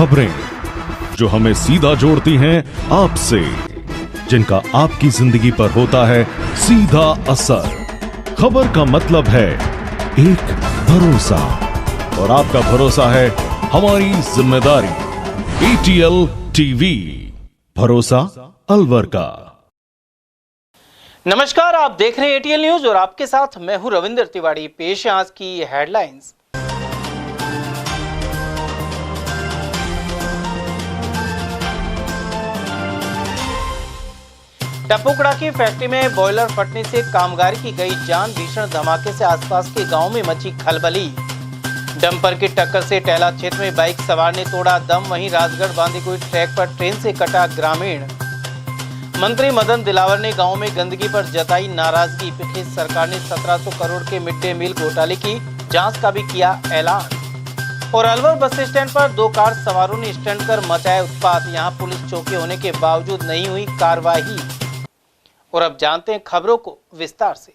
खबरें जो हमें सीधा जोड़ती हैं आपसे, जिनका आपकी जिंदगी पर होता है सीधा असर। खबर का मतलब है एक भरोसा, और आपका भरोसा है हमारी जिम्मेदारी। ATL टीवी, भरोसा अलवर का। नमस्कार, आप देख रहे हैं ATL न्यूज और आपके साथ मैं हूं रविंद्र तिवारी। पेश है आज की हेडलाइंस। टपुकड़ा की फैक्ट्री में बॉयलर फटने से कामगार की गई जान। भीषण धमाके से आसपास के गांव में मची खलबली। डंपर की टक्कर से टैला क्षेत्र में बाइक सवार ने तोड़ा दम। वहीं राजगढ़ बांदीकुई ट्रैक पर ट्रेन से कटा ग्रामीण। मंत्री मदन दिलावर ने गांव में गंदगी पर जताई नाराजगी। पिछली सरकार ने 1700 करोड़ के मिड डे मील घोटाले की जांच का भी किया ऐलान। और अलवर बस स्टैंड पर 2 कार सवारों ने स्टंट कर मचाया उत्पात। यहां पुलिस चौकी होने के बावजूद नहीं हुई कार्रवाई। और अब जानते हैं खबरों को विस्तार से।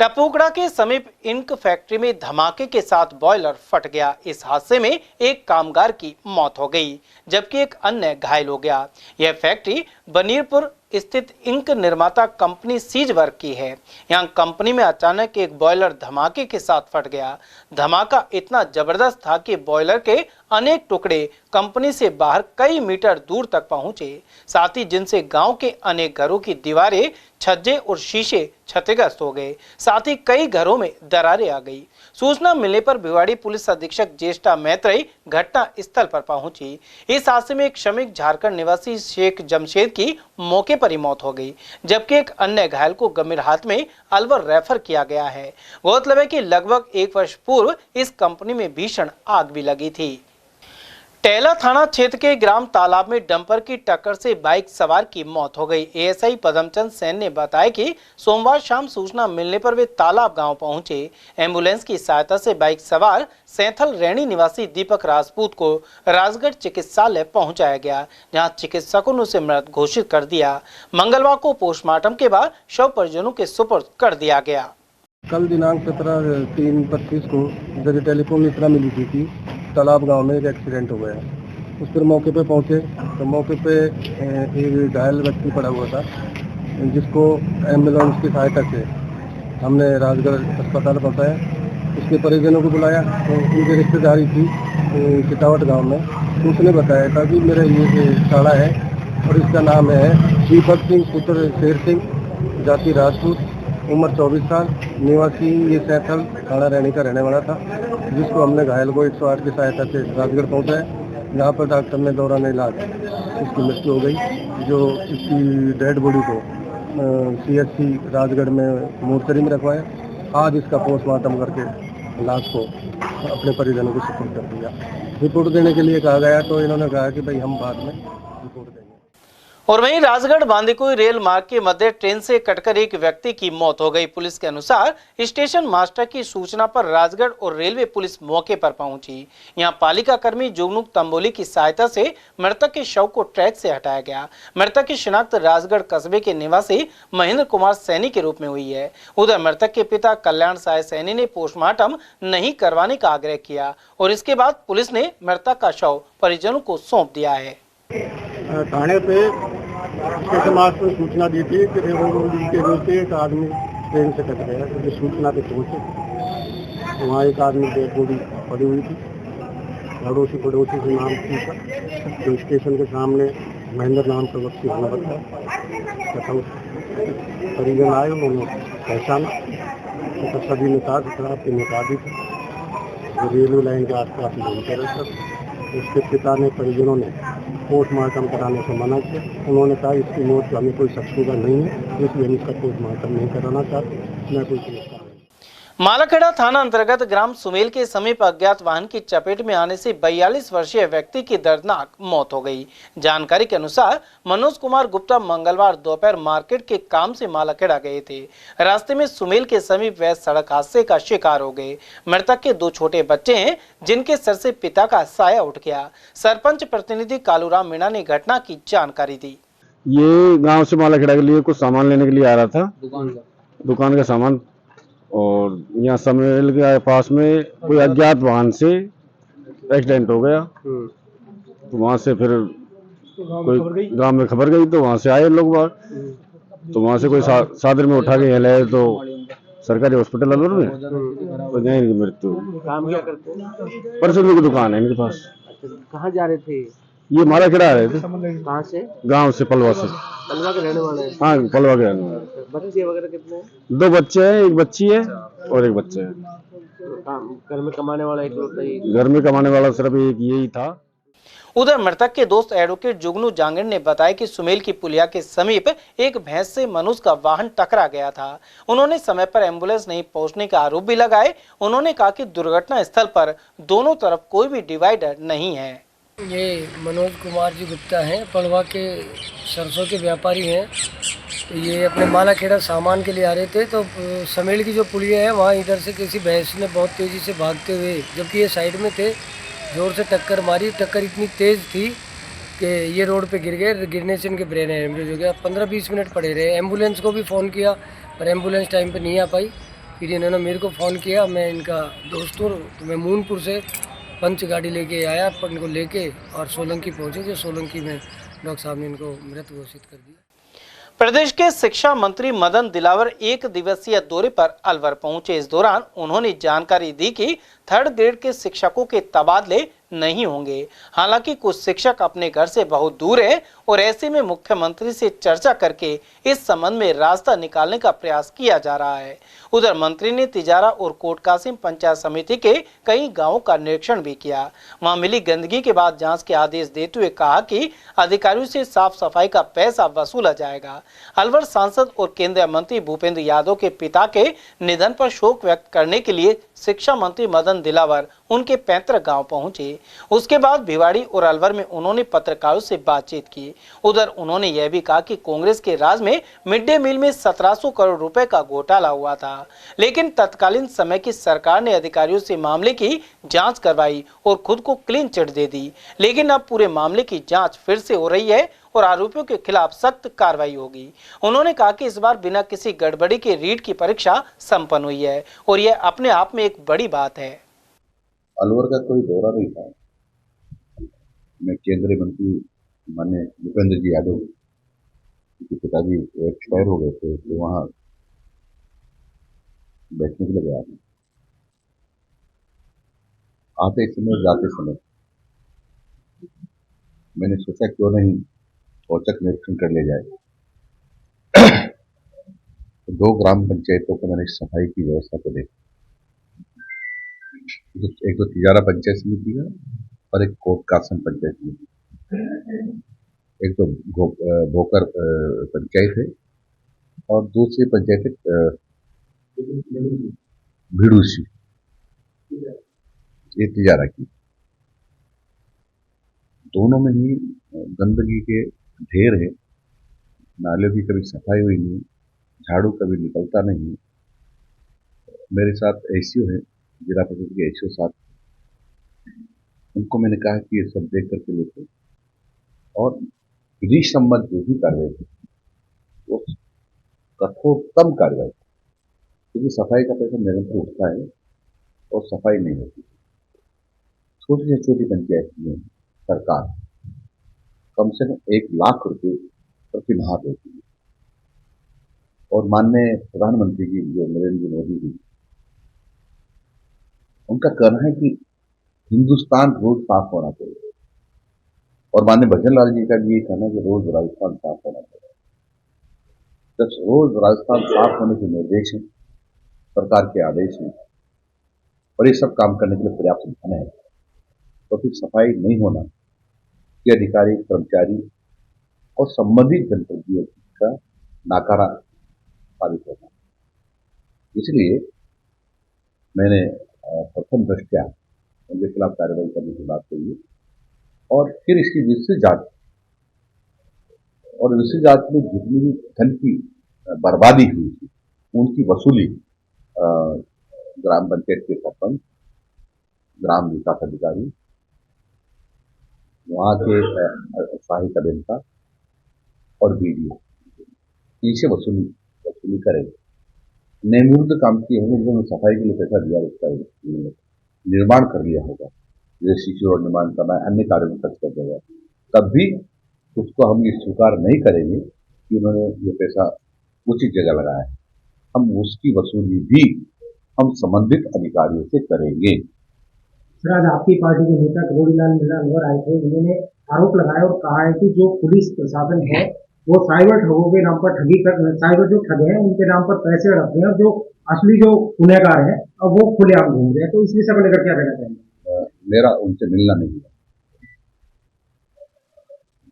टपुकड़ा के समीप इंक फैक्ट्री में धमाके के साथ बॉयलर फट गया। इस हादसे में एक कामगार की मौत हो गई, जबकि एक अन्य घायल हो गया। यह फैक्ट्री बनीरपुर स्थित इंक निर्माता कंपनी सीजवर्क की है। यहां कंपनी में अचानक एक बॉयलर धमाके के साथ फट गया। धमाका इतना जबरदस्त था कि बॉयलर के अनेक टुकड़े कंपनी से बाहर कई मीटर दूर तक पहुंचे, साथ ही जिनसे गांव के अनेक घरों की दीवारें, छज्जे और शीशे क्षतिग्रस्त हो गए। साथ ही कई घरों में दरारें आ गई। सूचना मिलने पर भिवाड़ी पुलिस अधीक्षक ज्येष्ठा मैत्री घटना स्थल पर पहुंची। इस हादसे में एक श्रमिक झारखंड निवासी शेख जमशेद की मौके पर ही मौत हो गई, जबकि एक अन्य घायल को गंभीर हालत में अलवर रेफर किया गया है। गौरतलब है कि लगभग 1 वर्ष पूर्व इस कंपनी में भीषण आग भी लगी थी। टैला थाना क्षेत्र के ग्राम तालाब में डंपर की टक्कर से बाइक सवार की मौत हो गई। ASI पदमचंद सेन ने बताया कि सोमवार शाम सूचना मिलने पर वे तालाब गांव पहुंचे। एम्बुलेंस की सहायता से बाइक सवार सैंथल रैणी निवासी दीपक राजपूत को राजगढ़ चिकित्सालय पहुंचाया गया, जहां चिकित्सकों ने उसे मृत घोषित कर दिया। मंगलवार को पोस्टमार्टम के बाद शव परिजनों के सुपुर्द कर दिया गया। कल दिनांक 17/3/25 को जब टेलीफोन इतना मिली थी कि तालाब गांव में एक एक्सीडेंट हो गया। उस पर मौके पे पहुंचे तो मौके पे एक घायल व्यक्ति पड़ा हुआ था, जिसको एम्बुलेंस की सहायता से हमने राजगढ़ अस्पताल पहुंचाया। उसके परिजनों को बुलाया तो उनकी रिश्तेदारी थी चितावट गांव में। तो उसने बताया था कि मेरा ये साड़ा है और इसका नाम है दीपक सिंह पुत्र शेर सिंह, जाति राजपूत, उम्र 24 साल, निवासी ये सैंथल थाना रैणी का रहने वाला था, जिसको हमने घायल को 108 की सहायता से राजगढ़ पहुंचाया। जहाँ पर डॉक्टर ने दौरान इलाज इसकी मृत्यु हो गई। जो इसकी डेड बॉडी को CHC राजगढ़ में मोर्चरी में रखवाया। आज इसका पोस्टमार्टम करके लाश को अपने परिजनों को सुपुर्द कर दिया। रिपोर्ट देने के लिए कहा गया तो इन्होंने कहा कि भाई हम बाद में रिपोर्ट देंगे। और वहीं राजगढ़ बांदीकुई रेल मार्ग के मध्य ट्रेन से कटकर एक व्यक्ति की मौत हो गई। पुलिस के अनुसार स्टेशन मास्टर की सूचना पर राजगढ़ और रेलवे पुलिस मौके पर पहुंची। यहां पालिका कर्मी जुगनुक तंबोली की सहायता से मृतक के शव को ट्रैक से हटाया गया। मृतक की शिनाख्त राजगढ़ कस्बे के निवासी महेंद्र कुमार सैनी के रूप में हुई है। उधर मृतक के पिता कल्याण साय सैनी ने पोस्टमार्टम नहीं करवाने का आग्रह किया और इसके बाद पुलिस ने मृतक का शव परिजनों को सौंप दिया है। थाने पे स्टेशन मास्टर को सूचना दी थी कि के रोड पे एक आदमी ट्रेन से कट गया। तो सूचना पे पहुंचे तो वहाँ एक आदमी डेड बॉडी पड़ी हुई थी। पड़ोसी से नाम थी तो स्टेशन के सामने महेंद्र नाम का व्यक्ति होना बताया तथा परिजन आए, उन्होंने पहचाना तो सभी नेता के नेता थे जो रेलवे लाइन के आसपास घूमते रहते। उसके पिता ने परिजनों ने पोस्टमार्टम कराने से मना किया। उन्होंने कहा इसकी मौत का हमें कोई शख्सूदा नहीं है, इसलिए हम इसका पोस्टमार्टम नहीं कराना चाहते। मैं कोई मालाखेड़ा थाना अंतर्गत ग्राम सुमेल के समीप अज्ञात वाहन की चपेट में आने से 42 वर्षीय व्यक्ति की दर्दनाक मौत हो गई। जानकारी के अनुसार मनोज कुमार गुप्ता मंगलवार दोपहर मार्केट के काम से मालाखेड़ा गए थे। रास्ते में सुमेल के समीप वह सड़क हादसे का शिकार हो गए। मृतक के 2 छोटे बच्चे हैं, जिनके सर से पिता का साया उठ गया। सरपंच प्रतिनिधि कालूराम मीणा ने घटना की जानकारी दी। ये गाँव से मालाखेड़ा के लिए कुछ सामान लेने के लिए आ रहा था, दुकान का सामान, और यहाँ समेल के पास में कोई अज्ञात वाहन से एक्सीडेंट हो गया। तो वहाँ से फिर कोई गांव में खबर गई तो वहाँ से आए लोग बाहर, तो वहाँ से कोई साधन में उठा के यहाँ लाए तो सरकारी हॉस्पिटल अलवर में, तो यहीं इनकी मृत्यु। काम क्या करते हैं? परसों की दुकान है इनके पास। कहाँ जा रहे थे? ये माला खिला रहे थे, कहाँ से? गांव से, पलवा से। पलवा के रहने वाले हैं? हाँ, पलवा के रहने वाले। बच्चे वगैरह कितने हैं? 2 बच्चे हैं, एक बच्ची है और एक बच्चा है। घर में कमाने वाला इकलौता ही? घर में कमाने वाला सिर्फ एक यही था। उधर मृतक के दोस्त एडवोकेट जुगनू जांगड़ ने बताया कि सुमेल की पुलिया के समीप एक भैंस से मनुष्य का वाहन टकरा गया था। उन्होंने समय पर एम्बुलेंस नहीं पहुंचने का आरोप भी लगाए। उन्होंने कहा कि दुर्घटना स्थल पर दोनों तरफ कोई भी डिवाइडर नहीं है। ये मनोज कुमार जी गुप्ता हैं, पलवा के सरसों के व्यापारी हैं। तो ये अपने मालाखेड़ा सामान के लिए आ रहे थे, तो समेल की जो पुलिया है वहाँ इधर से किसी भैंस ने बहुत तेज़ी से भागते हुए, जबकि ये साइड में थे, जोर से टक्कर मारी। टक्कर इतनी तेज़ थी कि ये रोड पे गिर गए। गिरने से इनके ब्रेन हेमरेज हो गया। 15-20 मिनट पड़े रहे। एम्बुलेंस को भी फ़ोन किया पर एम्बुलेंस टाइम पे नहीं आ पाई। फिर इन्होंने मेरे को फ़ोन किया, मैं इनका दोस्त हूँ, तो मैं मूनपुर से पंच गाड़ी लेके आया, पर इनको लेके और सोलंकी पहुँचे। जो सोलंकी में डॉक्टर साहब ने इनको मृत घोषित कर दिया। प्रदेश के शिक्षा मंत्री मदन दिलावर 1 दिवसीय दौरे पर अलवर पहुंचे। इस दौरान उन्होंने जानकारी दी कि 3rd ग्रेड के शिक्षकों के तबादले नहीं होंगे। हालांकि कुछ शिक्षक अपने घर से बहुत दूर हैं और ऐसे में मुख्यमंत्री से चर्चा करके इस संबंध में रास्ता निकालने का प्रयास किया जा रहा है। उधर मंत्री ने तिजारा और कोट कासिम पंचायत समिति के कई गांवों का निरीक्षण भी किया। वहां मिली गंदगी के बाद जांच के आदेश देते हुए कहा कि अधिकारियों से साफ सफाई का पैसा वसूला जाएगा। अलवर सांसद और केंद्रीय मंत्री भूपेंद्र यादव के पिता के निधन पर शोक व्यक्त करने के लिए शिक्षा मंत्री मदन दिलावर उनके पैतृक गांव पहुंचे। उसके बाद भिवाड़ी और अलवर में उन्होंने पत्रकारों से बातचीत की। उधर उन्होंने यह भी कहा कि कांग्रेस के राज में मिड डे मील में 1700 करोड़ रुपए का घोटाला हुआ था, लेकिन तत्कालीन समय की सरकार ने अधिकारियों से मामले की जांच करवाई और खुद को क्लीन चिट दे दी। लेकिन अब पूरे मामले की जांच फिर से हो रही है और आरोपियों के खिलाफ सख्त कार्रवाई होगी। उन्होंने कहा कि इस बार बिना किसी गड़बड़ी के रीट की परीक्षा संपन्न हुई है और यह अपने आप में एक बड़ी बात है। अलवर का कोई दौरा नहीं था। मैं केंद्रीय मंत्री माननीय भूपेंद्र जी यादव के पिताजी एक्सपायर हो गए थे, तो वहाँ बैठने के लिए गया था। आते समय जाते समय मैंने सोचा क्यों नहीं औचक निरीक्षण कर लिया जाए। तो 2 ग्राम पंचायतों को मैंने सफाई की व्यवस्था को देखा। एक तो तिजारा पंचायत समिति है और एक कोट कासम पंचायत समिति। एक तो भोकर पंचायत है और दूसरी पंचायत भिड़ूसी, ये तिजारा की। दोनों में ही गंदगी के ढेर है। नालियों की कभी सफाई हुई नहीं, झाड़ू कभी निकलता नहीं। मेरे साथ एसईओ है, जिला परिषद के एसईओ साथ, उनको मैंने कहा कि ये सब देख करके लेते और विधि सम्मत जो भी कार्रवाई थी वो कठोरतम कार्रवाई, क्योंकि सफाई का पैसा निरंतर उठता है और सफाई नहीं होती। छोटी से छोटी पंचायत में सरकार कम से कम 1 लाख रुपए प्रति माह देती है और माननीय प्रधानमंत्री जी जो नरेंद्र मोदी जी, उनका कहना है कि हिंदुस्तान रोज साफ होना चाहिए और माननीय भजन लाल जी का भी ये कहना है कि रोज राजस्थान साफ होना चाहिए। जब रोज राजस्थान साफ होने के निर्देश हैं, सरकार के आदेश हैं और ये सब काम करने के लिए पर्याप्त धन है, तो फिर सफाई नहीं होना ये अधिकारी, कर्मचारी और संबंधित जनप्रतिनिधियों का नाकारा साबित होगा। इसलिए मैंने प्रथम दृष्टया उनके खिलाफ कार्रवाई करने की बात कही और फिर इसकी विस्तृत जांच, और विस्तृत जांच में जितनी भी धन की बर्बादी हुई थी उनकी वसूली ग्राम पंचायत के सरपंच, ग्राम विकास अधिकारी, वहाँ के सहायक अभियंता और बीडीओ, इनसे वसूली करेंगे। नियमविरुद्ध काम किए होंगे, जिन्होंने सफाई के लिए पैसा दिया उसका निर्माण कर लिया होगा, जैसे सीसी रोड निर्माण करना है, अन्य कार्यों में खर्च कर दिया जाए, तब भी उसको हम ये स्वीकार नहीं करेंगे कि उन्होंने ये पैसा उचित जगह लगाया है। हम उसकी वसूली भी हम संबंधित अधिकारियों से करेंगे। सर, आज आपकी पार्टी के नेता करोड़ीलाल मीणा अलवर आए थे। उन्होंने आरोप लगाया और कहा है कि जो पुलिस प्रशासन है वो साइबर ठगों के नाम पर साइबर जो ठग हैं उनके नाम पर पैसे रखते हैं, और जो असली जो गुनहगार है अब वो खुलेआम घूम रहे हैं। तो इस विषय को लेकर क्या कहना चाहेंगे? मेरा उनसे मिलना नहीं है।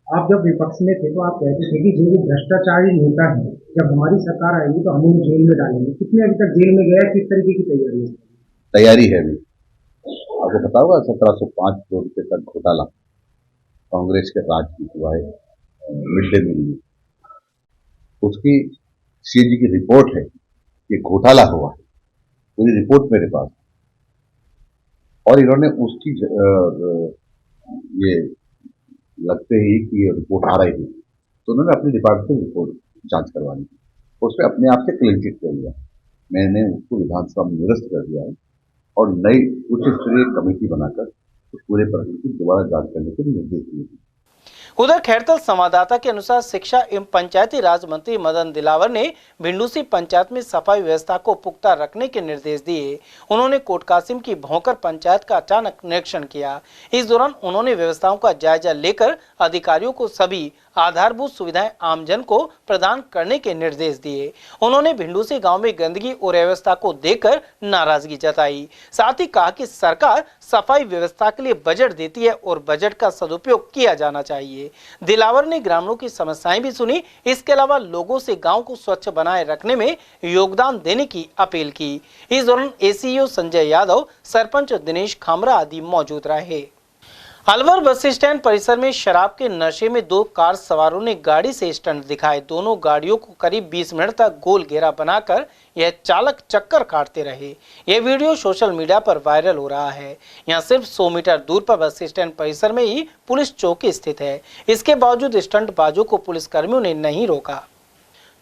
आप जब विपक्ष में थे तो आप कहते थे कि जो भी भ्रष्टाचारी नेता है जब हमारी सरकार आएगी तो हम उन्हें जेल में डालेंगे। कितने अभी तक जेल में गया, किस तरीके की तैयारी है? तैयारी है अभी। आपको पता होगा 1705 करोड़ रुपए का घोटाला कांग्रेस के राज में हुआ है मिड डे मील में। उसकी सीएजी की रिपोर्ट है कि घोटाला हुआ है, पूरी रिपोर्ट मेरे पास, और इन्होंने उसकी ये लगते ही कि ये रिपोर्ट आ रही थी तो उन्होंने अपने डिपार्टमेंट से रिपोर्ट जांच करवानी थी, उसमें अपने आप से क्लीन चिट कर लिया। मैंने उसको विधानसभा में निरस्त कर दिया है और नई उच्च स्तरीय कमेटी बनाकर उस पूरे प्रकरण की दोबारा जांच करने के निर्देश दिए। उधर खैरतल संवाददाता के अनुसार शिक्षा एवं पंचायती राज मंत्री मदन दिलावर ने भिंडूसी पंचायत में सफाई व्यवस्था को पुख्ता रखने के निर्देश दिए। उन्होंने कोटकासिम की भौंकर पंचायत का अचानक निरीक्षण किया। इस दौरान उन्होंने व्यवस्थाओं का जायजा लेकर अधिकारियों को सभी आधारभूत सुविधाएं आमजन को प्रदान करने के निर्देश दिए। उन्होंने भिंडूसी गांव में गंदगी और अव्यवस्था को देखकर नाराजगी जताई। साथ ही कहा कि सरकार सफाई व्यवस्था के लिए बजट देती है और बजट का सदुपयोग किया जाना चाहिए। दिलावर ने ग्रामीणों की समस्याएं भी सुनी। इसके अलावा लोगों से गांव को स्वच्छ बनाए रखने में योगदान देने की अपील की। इस दौरान एसीईओ संजय यादव, सरपंच दिनेश खामरा आदि मौजूद रहे। अलवर बस स्टैंड परिसर में शराब के नशे में दो कार सवारों ने गाड़ी से स्टंट दिखाए। दोनों गाड़ियों को करीब 20 मिनट तक गोल घेरा बनाकर यह चालक चक्कर काटते रहे। यह वीडियो सोशल मीडिया पर वायरल हो रहा है। यहां सिर्फ 100 मीटर दूर पर बस स्टैंड परिसर में ही पुलिस चौकी स्थित है। इसके बावजूद स्टंटबाजों को पुलिसकर्मियों ने नहीं रोका।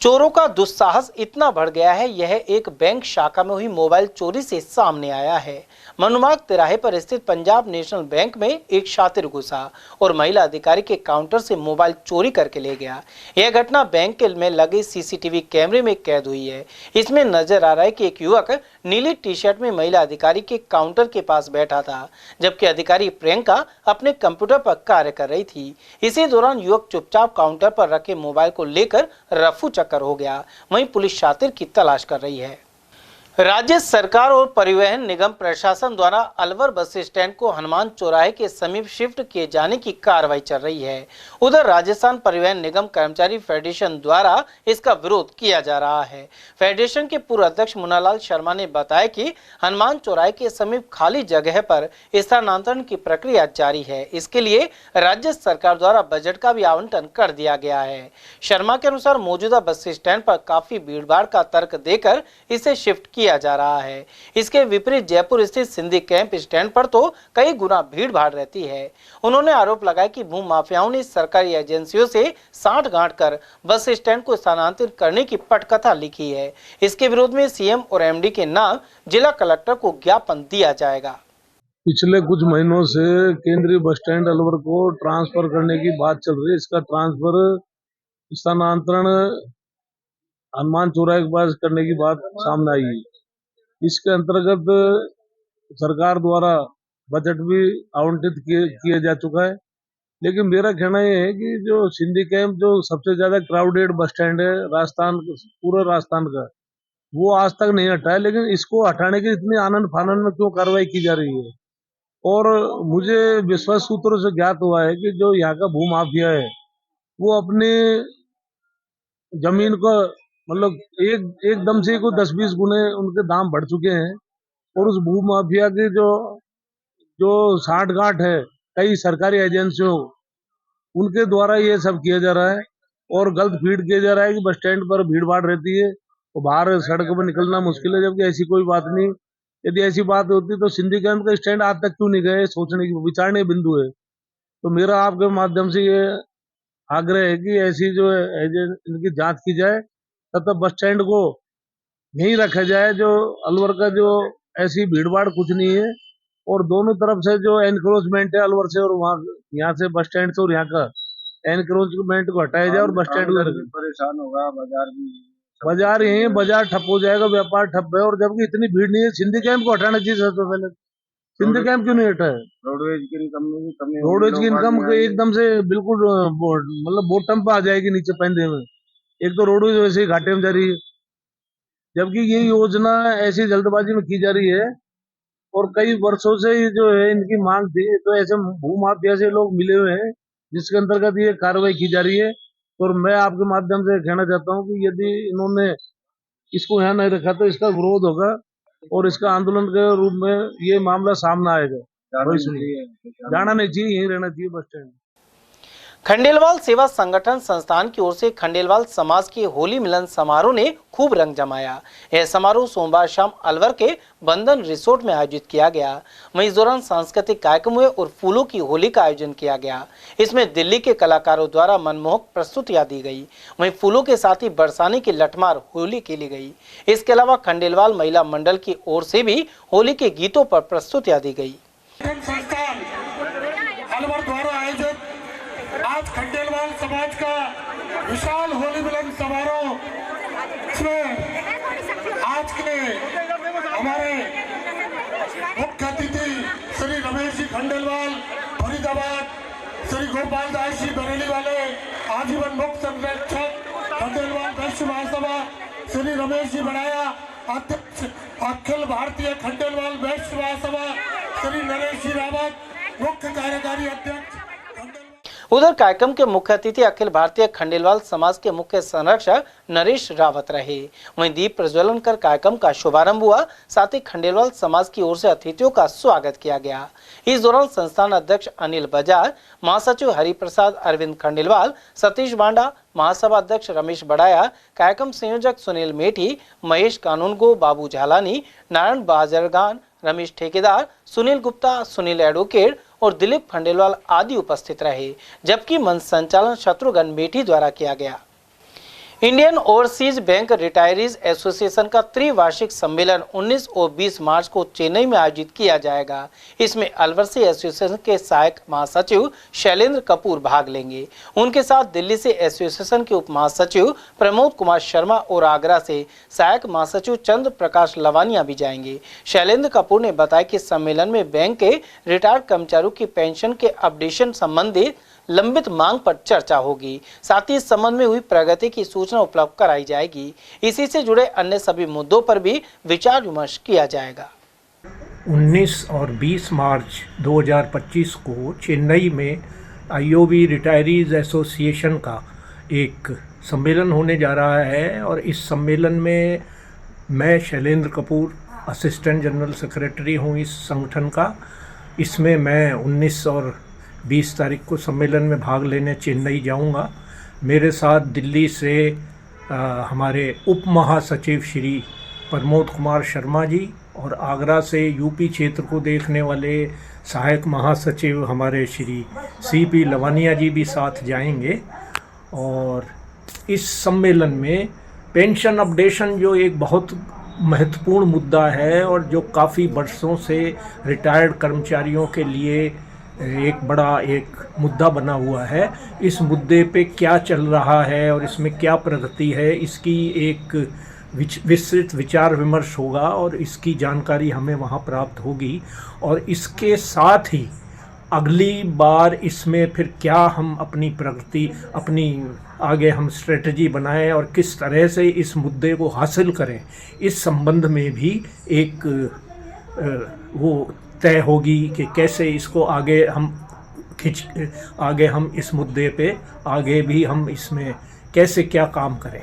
चोरों का दुस्साहस इतना बढ़ गया है, यह एक बैंक शाखा में हुई मोबाइल चोरी से सामने आया है। मनुमार्ग तिराहे पर स्थित पंजाब नेशनल बैंक में एक शातिर घुसा और महिला अधिकारी के काउंटर से मोबाइल चोरी करके ले गया। यह घटना बैंक में लगे सीसीटीवी कैमरे में कैद हुई है। इसमें नजर आ रहा है कि एक युवक नीली टी शर्ट में महिला अधिकारी के काउंटर के पास बैठा था, जबकि अधिकारी प्रियंका अपने कंप्यूटर पर कार्य कर रही थी। इसी दौरान युवक चुपचाप काउंटर पर रखे मोबाइल को लेकर रफू चक्कर हो गया। वहीं पुलिस शातिर की तलाश कर रही है। राज्य सरकार और परिवहन निगम प्रशासन द्वारा अलवर बस स्टैंड को हनुमान चौराहे के समीप शिफ्ट किए जाने की कार्रवाई चल रही है। उधर राजस्थान परिवहन निगम कर्मचारी फेडरेशन द्वारा इसका विरोध किया जा रहा है। फेडरेशन के पूर्व अध्यक्ष मुन्नालाल शर्मा ने बताया कि हनुमान चौराहे के समीप खाली जगह पर स्थानांतरण की प्रक्रिया जारी है। इसके लिए राज्य सरकार द्वारा बजट का भी आवंटन कर दिया गया है। शर्मा के अनुसार मौजूदा बस स्टैंड पर काफी भीड़भाड़ का तर्क देकर इसे शिफ्ट किया जा रहा है। इसके विपरीत जयपुर स्थित सिंधी कैंप स्टैंड पर तो कई गुना भीड़ भाड़ रहती है। उन्होंने आरोप लगाया कि भू माफियाओं ने सरकारी एजेंसियों से साठ गांठ कर बस स्टैंड को स्थानांतरित करने की पटकथा लिखी है। इसके विरोध में सीएम और एमडी के नाम जिला कलेक्टर को ज्ञापन दिया जाएगा। पिछले कुछ महीनों से केंद्रीय बस स्टैंड अलवर को ट्रांसफर करने की बात चल रही है। इसका ट्रांसफर स्थानांतरण हनुमान चौराहे के पास करने की बात सामने आई है। इसके अंतर्गत सरकार द्वारा बजट भी आवंटित किया जा चुका है, लेकिन मेरा कहना यह है कि जो सिंधी कैंप जो सबसे ज्यादा क्राउडेड बस स्टैंड है राजस्थान, पूरे राजस्थान का, वो आज तक नहीं हटा है। लेकिन इसको हटाने की इतनी आनंद फानन में क्यों कार्रवाई की जा रही है? और मुझे विश्वास सूत्रों से ज्ञात हुआ है कि जो यहाँ का भू माफिया है वो अपनी जमीन को मतलब एकदम से को 10-20 गुने उनके दाम बढ़ चुके हैं। और उस भू माफिया की जो साठ गांठ है कई सरकारी एजेंसियों, उनके द्वारा ये सब किया जा रहा है और गलत फीड किया जा रहा है कि बस स्टैंड पर भीड़ भाड़ रहती है तो बाहर सड़क पर निकलना मुश्किल है, जबकि ऐसी कोई बात नहीं। यदि ऐसी बात होती तो सिंधी कैंप का स्टैंड आज तक क्यों नहीं गए, सोचने की विचारने बिंदु है। तो मेरा आपके माध्यम से ये आग्रह है कि ऐसी जो है इनकी जांच की जाए तथा बस स्टैंड को यहीं रखा जाए। जो अलवर का जो ऐसी भीड़ भाड़ कुछ नहीं है, और दोनों तरफ से जो एनक्रोचमेंट है अलवर से और वहाँ यहाँ से बस स्टैंड से और यहाँ का एनक्रोचमेंट को हटाया जाए और बस स्टैंड को परेशान होगा, बाजार यही है, बाजार ठप हो जाएगा, व्यापार ठप है। और जबकि इतनी भीड़ नहीं है, सिंधी कैंप को हटाना चाहिए सबसे पहले। सिंधी कैंप क्यों नहीं हटा है? रोडवेज की इनकम में भी कमी, रोडवेज की इनकम एकदम से बिल्कुल मतलब बॉटम पे आ जाएगी नीचे पैंदे में। एक तो रोडवेज वैसे ही घाटे में जा रही है, जबकि ये योजना ऐसी जल्दबाजी में की जा रही है और कई वर्षों से जो है इनकी मांग थी। तो ऐसे भूमाफिया से लोग मिले हुए हैं जिसके अंतर्गत ये कार्रवाई की जा रही है। और मैं आपके माध्यम से कहना चाहता हूं कि यदि इन्होंने इसको यहाँ नहीं रखा तो इसका विरोध होगा और इसका आंदोलन के रूप में ये मामला सामने आएगा। जाना नहीं चाहिए, यहीं रहना चाहिए बस स्टैंड। खंडेलवाल सेवा संगठन संस्थान की ओर से खंडेलवाल समाज के होली मिलन समारोह ने खूब रंग जमाया। यह समारोह सोमवार शाम अलवर के बंधन रिसोर्ट में आयोजित किया गया। वहीं इस दौरान सांस्कृतिक कार्यक्रम हुए और फूलों की होली का आयोजन किया गया। इसमें दिल्ली के कलाकारों द्वारा मनमोहक प्रस्तुतियां दी गई। वहीं फूलों के साथ ही बरसाने की लठमार होली खेली गई। इसके अलावा खंडेलवाल महिला मंडल की ओर से भी होली के गीतों पर प्रस्तुतियां दी गई। आज खंडेलवाल समाज का विशाल होली मिलन समारोह, इसमें आज के हमारे मुख्य अतिथि श्री रमेश जी खंडेलवाल फरीदाबाद, श्री गोपाल दास जी बरेली वाले आजीवन मुक्त संरक्षक खंडेलवाल वैश्य महासभा श्री रमेश जी बनाया, अध्यक्ष अखिल भारतीय खंडेलवाल वैश्य महासभा श्री नरेश जी रावत, मुख्य कार्यकारी अध्यक्ष। उधर कार्यक्रम के मुख्य अतिथि अखिल भारतीय खंडेलवाल समाज के मुख्य संरक्षक नरेश रावत रहे। वहीं दीप प्रज्वलन कर कार्यक्रम का शुभारंभ हुआ। साथ ही खंडेलवाल समाज की ओर से अतिथियों का स्वागत किया गया। इस दौरान संस्थान अध्यक्ष अनिल बजाज, महासचिव हरिप्रसाद अरविंद खंडेलवाल, सतीश बांडा, महासभा अध्यक्ष रमेश बड़ाया, कार्यक्रम संयोजक सुनील मेठी, महेश कानूनगो, बाबू झालानी, नारायण बाजरगान, रमेश ठेकेदार, सुनील गुप्ता, सुनील एडवोकेट और दिलीप खंडेलवाल आदि उपस्थित रहे। जबकि मंच संचालन शत्रुघ्न मेठी द्वारा किया गया। Indian overseas bank retirees association का त्रिवार्षिक सम्मेलन 19 और 20 मार्च को चेन्नई में आयोजित किया जाएगा। इसमें अलवर से एसोसिएशन के सहायक महासचिव शैलेंद्र कपूर भाग लेंगे। उनके साथ दिल्ली से एसोसिएशन के उप महासचिव प्रमोद कुमार शर्मा और आगरा से सहायक महासचिव चंद्र प्रकाश लवानिया भी जाएंगे। शैलेंद्र कपूर ने बताया कि सम्मेलन में बैंक के रिटायर्ड कर्मचारियों की पेंशन के अपडेशन संबंधी लंबित मांग पर चर्चा होगी। साथ ही इस संबंध में हुई प्रगति की सूचना उपलब्ध कराई जाएगी। इसी से जुड़े अन्य सभी मुद्दों पर भी विचार विमर्श किया जाएगा। 19 और 20 मार्च 2025 को चेन्नई में आईओबी रिटायरीज एसोसिएशन का एक सम्मेलन होने जा रहा है और इस सम्मेलन में मैं Shailendra Kapoor assistant general secretary हूँ इस संगठन का। इसमें मैं 19 और 20 तारीख को सम्मेलन में भाग लेने चेन्नई जाऊंगा। मेरे साथ दिल्ली से हमारे उप महासचिव श्री प्रमोद कुमार शर्मा जी और आगरा से यूपी क्षेत्र को देखने वाले सहायक महासचिव हमारे श्री सीपी लवानिया जी भी साथ जाएंगे। और इस सम्मेलन में पेंशन अपडेशन जो एक बहुत महत्वपूर्ण मुद्दा है और जो काफ़ी वर्षों से रिटायर्ड कर्मचारियों के लिए एक बड़ा एक मुद्दा बना हुआ है, इस मुद्दे पे क्या चल रहा है और इसमें क्या प्रगति है, इसकी एक विस्तृत विचार विमर्श होगा और इसकी जानकारी हमें वहाँ प्राप्त होगी। और इसके साथ ही अगली बार इसमें फिर क्या हम अपनी प्रगति, अपनी आगे हम स्ट्रेटजी बनाएं और किस तरह से इस मुद्दे को हासिल करें, इस संबंध में भी एक वो तय होगी कि कैसे इसको आगे हम इस मुद्दे पे आगे भी हम इसमें कैसे क्या काम करें।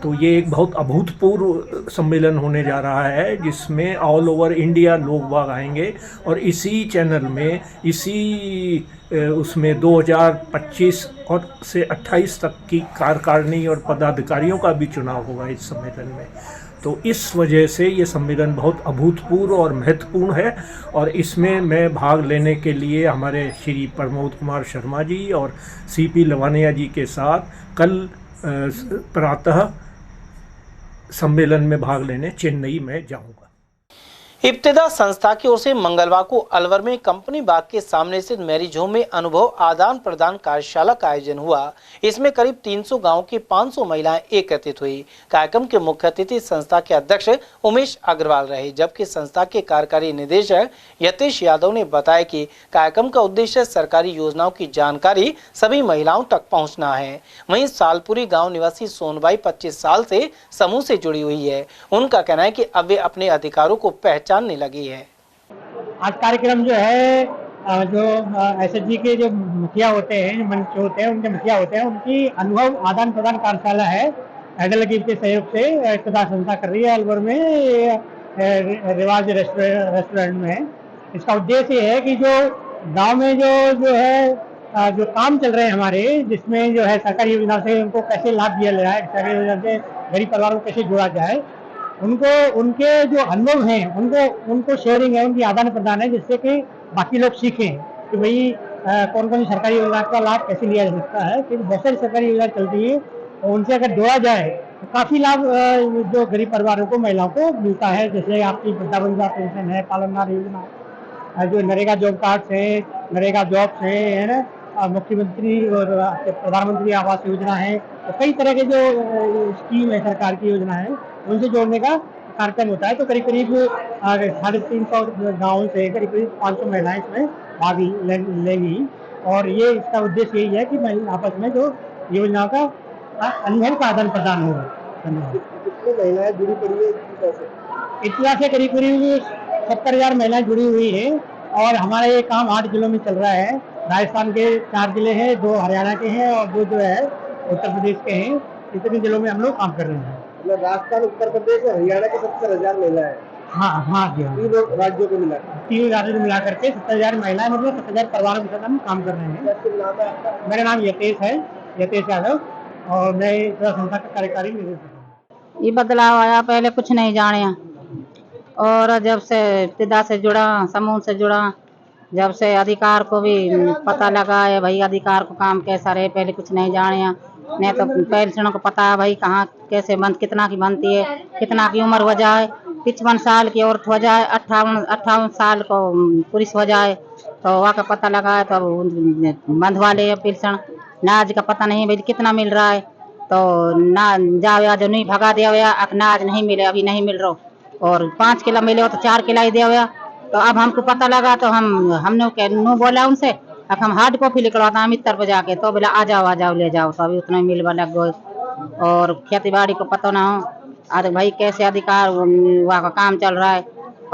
तो ये एक बहुत अभूतपूर्व सम्मेलन होने जा रहा है जिसमें ऑल ओवर इंडिया लोग बाग आएंगे और इसी चैनल में उसमें 2025 और से 28 तक की कार्यकारिणी और पदाधिकारियों का भी चुनाव होगा इस सम्मेलन में। तो इस वजह से ये सम्मेलन बहुत अभूतपूर्व और महत्वपूर्ण है और इसमें मैं भाग लेने के लिए हमारे श्री प्रमोद कुमार शर्मा जी और सीपी लवानिया जी के साथ कल प्रातः सम्मेलन में भाग लेने चेन्नई में जाऊंगा। इब्तिदा संस्था की ओर से मंगलवार को अलवर में कंपनी बाग के सामने स्थित मैरिज होम में अनुभव आदान प्रदान कार्यशाला का आयोजन हुआ। इसमें करीब 300 गांव की 500 महिलाएं एकत्रित हुई। कार्यक्रम के मुख्य अतिथि संस्था के अध्यक्ष उमेश अग्रवाल रहे, जबकि संस्था के कार्यकारी निदेशक यतेश यादव ने बताया कि कार्यक्रम का उद्देश्य सरकारी योजनाओं की जानकारी सभी महिलाओं तक पहुँचना है। वहीं सालपुरी गाँव निवासी सोनबाई 25 साल से समूह से जुड़ी हुई है। उनका कहना है कि अब वे अपने अधिकारों को जानने लगी है। आज कार्यक्रम जो है जो एसएचजी के जो मुखिया होते हैं, मंच होते हैं, उनके मुखिया होते हैं, उनकी अनुभव आदान प्रदान कार्यशाला है। हैदर लकीब के सहयोग से इब्तिदा संस्था कर रही है अलवर में रिवाज रेस्टोरेंट में। इसका उद्देश्य ये है कि जो गांव में जो है जो काम चल रहे हैं हमारे, जिसमें जो है सरकारी योजना से उनको कैसे लाभ दिया जाए, सरकारी योजना से गरीब परिवारों को कैसे जोड़ा जाए, उनको उनके जो अनुभव हैं उनको शेयरिंग है, उनकी आदान प्रदान है, जिससे कि बाकी लोग सीखें कि भाई कौन कौन सी सरकारी योजना का लाभ कैसे लिया जा सकता है। क्योंकि बहुत सारी सरकारी योजना चलती है और उनसे अगर जोड़ा जाए तो काफ़ी लाभ जो गरीब परिवारों को, महिलाओं को मिलता है। जैसे आपकी वृद्धावस्था पेंशन है, पालनहार योजना, जो नरेगा जॉब कार्ड्स है, नरेगा जॉब्स है ना, मुख्यमंत्री और प्रधानमंत्री आवास योजना है, तो कई तरह के जो स्कीम है, सरकार की योजना है, उनसे जोड़ने का कार्यक्रम होता है। तो करीब 350 गाँव से करीब 500 महिलाएं इसमें भाग लेंगी और ये इसका उद्देश्य यही है कि आपस में जो योजनाओं का अनुभव का आदान प्रदान होगा। कितनी महिलाएं जुड़ी पड़ी है इतना से? करीब 70,000 महिलाएं जुड़ी हुई है और हमारा ये काम 8 जिलों में चल रहा है। राजस्थान के 4 जिले हैं, 2 हरियाणा के हैं और 2 जो है उत्तर प्रदेश के हैं। इतने जिलों में हम लोग काम कर रहे हैं। मतलब राजस्थान, उत्तर प्रदेश और हरियाणा के 70,000 महिलाएं। हाँ जी, 3 राज्यों को मिला, 3 राज्यों को मिला करके 70,000 महिलाएं, मतलब 70,000 परिवारों के साथ हम काम कर रहे हैं। मेरा नाम यतेश है, यतेश यादव, और मैं संस्था का कार्यकारी निदेशक हूँ। ये बदलाव आया, पहले कुछ नहीं जाने और जब से इब्तिदा से जुड़ा, समूह से जुड़ा, जब से अधिकार को भी पता लगा है भाई अधिकार को काम कैसा रहे, पहले कुछ नहीं जाने, नहीं तो पेंशनों को पता है भाई कहाँ कैसे कितना की बनती है, कितना की उम्र हो जाए, 55 साल की औरत हो जाए, 58 साल को पुरुष हो जाए, तो वहाँ का पता लगा है तो बंधवा ले पेंशन। नाज का पता नहीं भाई कितना मिल रहा है, तो ना जाओ या जो नहीं भगा दिया हुआ, नाज नहीं मिले, अभी नहीं मिल रहा, और 5 किलो मिले हो तो 4 किलो ही दिया हुआ। तो अब हमको पता लगा तो हमने नू बोला उनसे, अब हम हार्ड कॉपी निकलवाता हम इतर पर जाके, तो बोला आ जाओ ले जाओ, तो अभी उतना मिल लग गए। और खेती बाड़ी को पता ना हो, अरे भाई कैसे अधिकार वहाँ का काम चल रहा है।